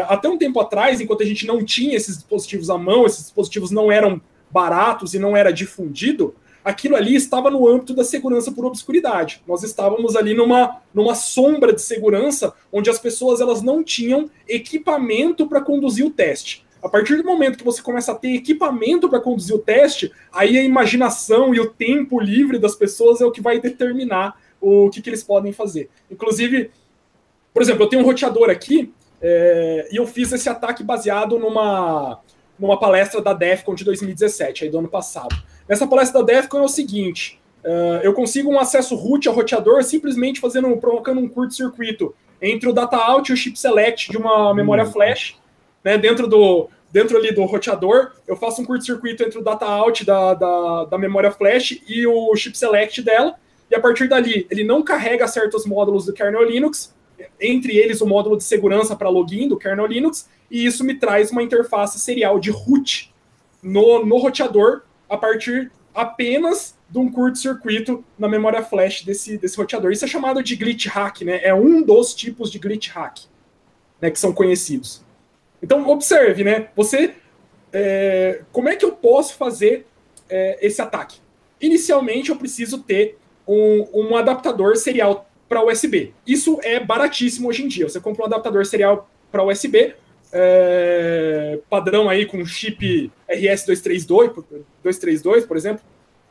Até um tempo atrás, enquanto a gente não tinha esses dispositivos à mão, esses dispositivos não eram baratos e não era difundido, aquilo ali estava no âmbito da segurança por obscuridade. Nós estávamos ali numa sombra de segurança, onde as pessoas elas não tinham equipamento para conduzir o teste. A partir do momento que você começa a ter equipamento para conduzir o teste, aí a imaginação e o tempo livre das pessoas é o que vai determinar o que eles podem fazer. Inclusive, por exemplo, eu tenho um roteador aqui, e eu fiz esse ataque baseado numa palestra da DEFCON de 2017, aí do ano passado. Nessa palestra da Defcon é o seguinte, eu consigo um acesso root ao roteador simplesmente provocando um curto-circuito entre o data out e o chip select de uma memória flash, né, dentro ali do roteador, eu faço um curto-circuito entre o data out da memória flash e o chip select dela, e a partir dali ele não carrega certos módulos do kernel Linux, entre eles o módulo de segurança para login do kernel Linux, e isso me traz uma interface serial de root no roteador a partir apenas de um curto-circuito na memória flash desse roteador. Isso é chamado de glitch hack, né? É um dos tipos de glitch hack, né, que são conhecidos. Então, observe, né? Como é que eu posso fazer esse ataque? Inicialmente, eu preciso ter um adaptador serial para USB. Isso é baratíssimo hoje em dia. Você compra um adaptador serial para USB, padrão aí com chip RS232, por exemplo,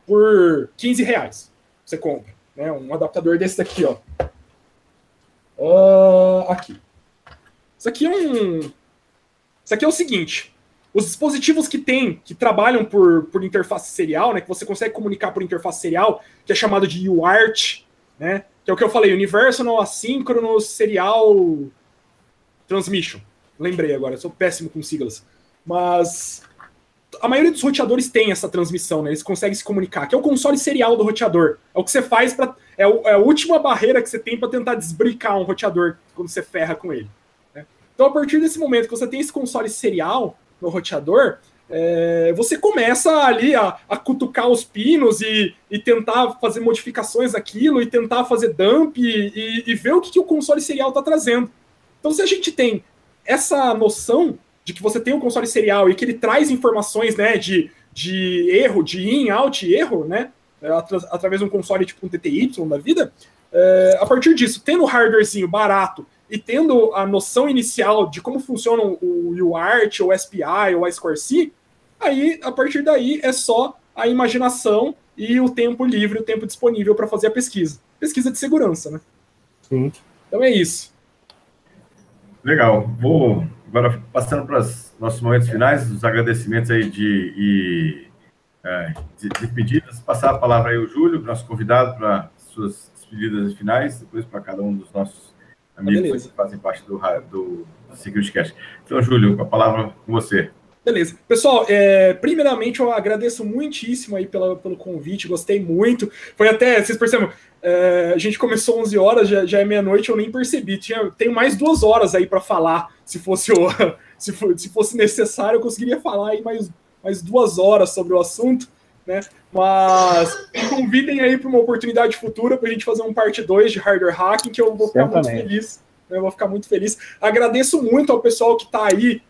por R$15. Você compra, né? Um adaptador desse daqui, ó. Aqui. Isso aqui é o seguinte. Os dispositivos que trabalham por interface serial, né, que você consegue comunicar por interface serial, que é chamado de UART, né, que é o que eu falei, Universal Asynchronous Serial Transmission. Lembrei agora, eu sou péssimo com siglas. Mas a maioria dos roteadores tem essa transmissão, né, eles conseguem se comunicar, que é o console serial do roteador. É o que você faz é a última barreira que você tem para tentar desbricar um roteador quando você ferra com ele. Né? Então, a partir desse momento que você tem esse console serial no roteador, você começa ali a cutucar os pinos e tentar fazer modificações daquilo, e tentar fazer dump e ver o que o console serial está trazendo. Então, se a gente tem essa noção de que você tem um console serial e que ele traz informações, né, de erro, de in, out e erro, né, através de um console tipo um TTY da vida, a partir disso, tendo um hardwarezinho barato e tendo a noção inicial de como funciona o UART, o SPI, ou a I2C, aí, a partir daí, é só a imaginação e o tempo livre, o tempo disponível para fazer a pesquisa. Pesquisa de segurança, né? Sim. Então é isso. Legal. Vou agora passando para os nossos momentos finais, os agradecimentos aí de pedidas. Passar a palavra aí ao Júlio, nosso convidado, para suas despedidas finais, depois para cada um dos nossos amigos que fazem parte do SecurityCast. Então, Júlio, a palavra com você. Beleza. Pessoal, primeiramente eu agradeço muitíssimo aí pelo convite, gostei muito. Foi até, vocês percebem, a gente começou 11 horas, já é meia-noite, eu nem percebi. Tenho mais 2 horas aí para falar, se fosse necessário, eu conseguiria falar aí mais 2 horas sobre o assunto, né? Mas me convidem aí para uma oportunidade futura para a gente fazer um parte 2 de hardware hacking, que eu vou ficar muito feliz. Eu vou ficar muito feliz. Agradeço muito ao pessoal que está aí,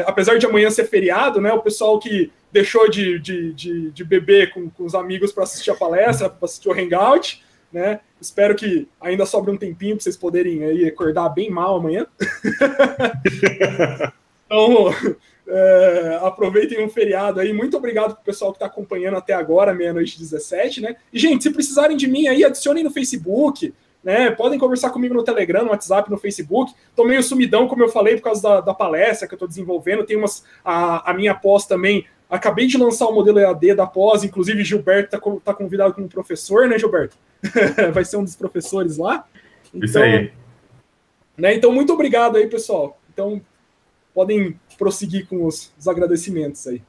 apesar de amanhã ser feriado, né? O pessoal que deixou de beber com os amigos para assistir a palestra, para assistir o Hangout, né? Espero que ainda sobre um tempinho para vocês poderem aí acordar bem mal amanhã. Então, aproveitem o feriado aí. Muito obrigado pro pessoal que está acompanhando até agora, meia-noite 17, né? E, gente, se precisarem de mim aí, adicionem no Facebook, né? Podem conversar comigo no Telegram, no WhatsApp, no Facebook. Tô meio sumidão, como eu falei, por causa da palestra que eu tô desenvolvendo. Tem a minha pós também. Acabei de lançar o modelo EAD da pós, inclusive Gilberto tá convidado como professor, né, Gilberto? Vai ser um dos professores lá. Então, isso aí. Né, então, muito obrigado aí, pessoal. Então, podem prosseguir com os agradecimentos aí.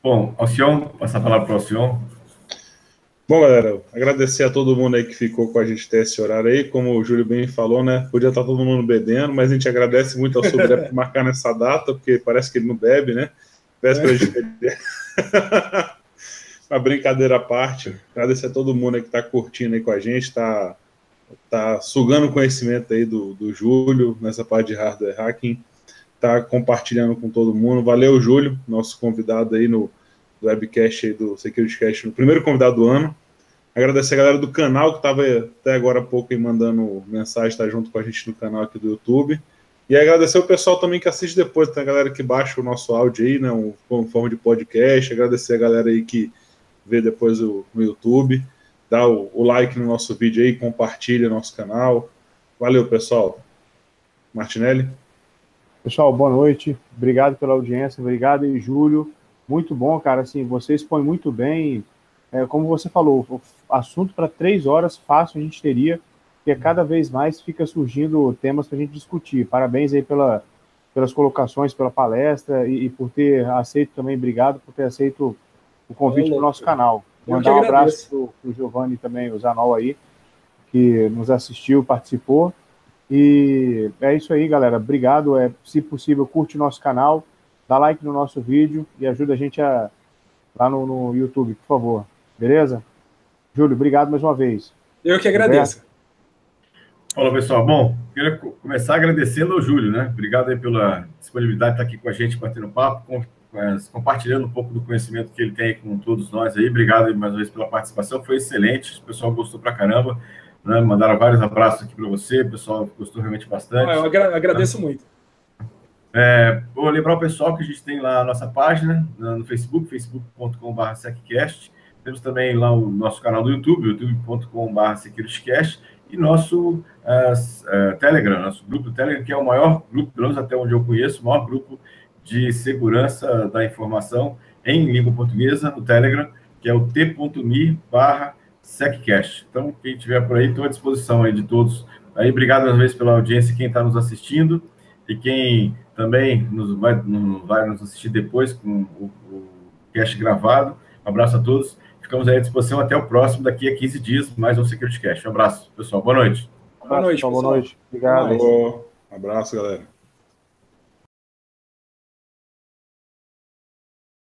Bom, Alcion, passar a palavra para o Alcion. Bom, galera, agradecer a todo mundo aí que ficou com a gente até esse horário aí. Como o Júlio bem falou, né? Podia estar todo mundo bebendo, mas a gente agradece muito ao Sobré por marcar nessa data, porque parece que ele não bebe, né? Véspera de beber. Uma brincadeira à parte. Agradecer a todo mundo aí que está curtindo aí com a gente, tá sugando o conhecimento aí do Júlio nessa parte de hardware hacking, tá compartilhando com todo mundo. Valeu, Júlio, nosso convidado aí no webcast aí do SecurityCast, no primeiro convidado do ano. Agradecer a galera do canal que estava até agora há pouco aí mandando mensagem, tá junto com a gente no canal aqui do YouTube. E agradecer o pessoal também que assiste depois, tem a galera que baixa o nosso áudio aí, né, em forma de podcast. Agradecer a galera aí que vê depois no YouTube. Dá o like no nosso vídeo aí, compartilha o nosso canal. Valeu, pessoal. Martinelli? Pessoal, boa noite. Obrigado pela audiência. Obrigado aí, Júlio. Muito bom, cara. Assim, você expõe muito bem. Como você falou, o assunto para 3 horas fácil a gente teria, porque cada vez mais fica surgindo temas para a gente discutir. Parabéns aí pelas colocações, pela palestra e por ter aceito também. Obrigado por ter aceito o convite para o nosso canal. Mandar um abraço para o Giovanni também, o Zanol aí, que nos assistiu, participou. E é isso aí, galera. Obrigado. Se possível, curte o nosso canal, dá like no nosso vídeo e ajuda a gente lá no YouTube, por favor. Beleza? Júlio, obrigado mais uma vez. Eu que agradeço. Falou, pessoal. Bom, queria começar agradecendo ao Júlio, né? Obrigado aí pela disponibilidade de estar aqui com a gente, batendo papo, compartilhando um pouco do conhecimento que ele tem com todos nós aí. Obrigado aí mais uma vez pela participação, foi excelente. O pessoal gostou pra caramba, né? Mandaram vários abraços aqui para você, o pessoal gostou realmente bastante. Eu agradeço muito. Vou lembrar o pessoal que a gente tem lá a nossa página no Facebook, facebook.com/seccast. Temos também lá o nosso canal do YouTube, youtube.com/securitycast, e nosso Telegram, nosso grupo do Telegram, que é o maior grupo, pelo menos até onde eu conheço, o maior grupo de segurança da informação em língua portuguesa no Telegram, que é o t.me/seccast. Então, quem estiver por aí, estou à disposição aí de todos. Aí, obrigado mais uma vez pela audiência, quem está nos assistindo, e quem também vai nos assistir depois com o cast gravado. Um abraço a todos. Ficamos aí à disposição até o próximo, daqui a 15 dias, mais um Security Cast. Um abraço, pessoal. Boa noite. Boa noite, pessoal. Boa noite. Obrigado. Um abraço, galera.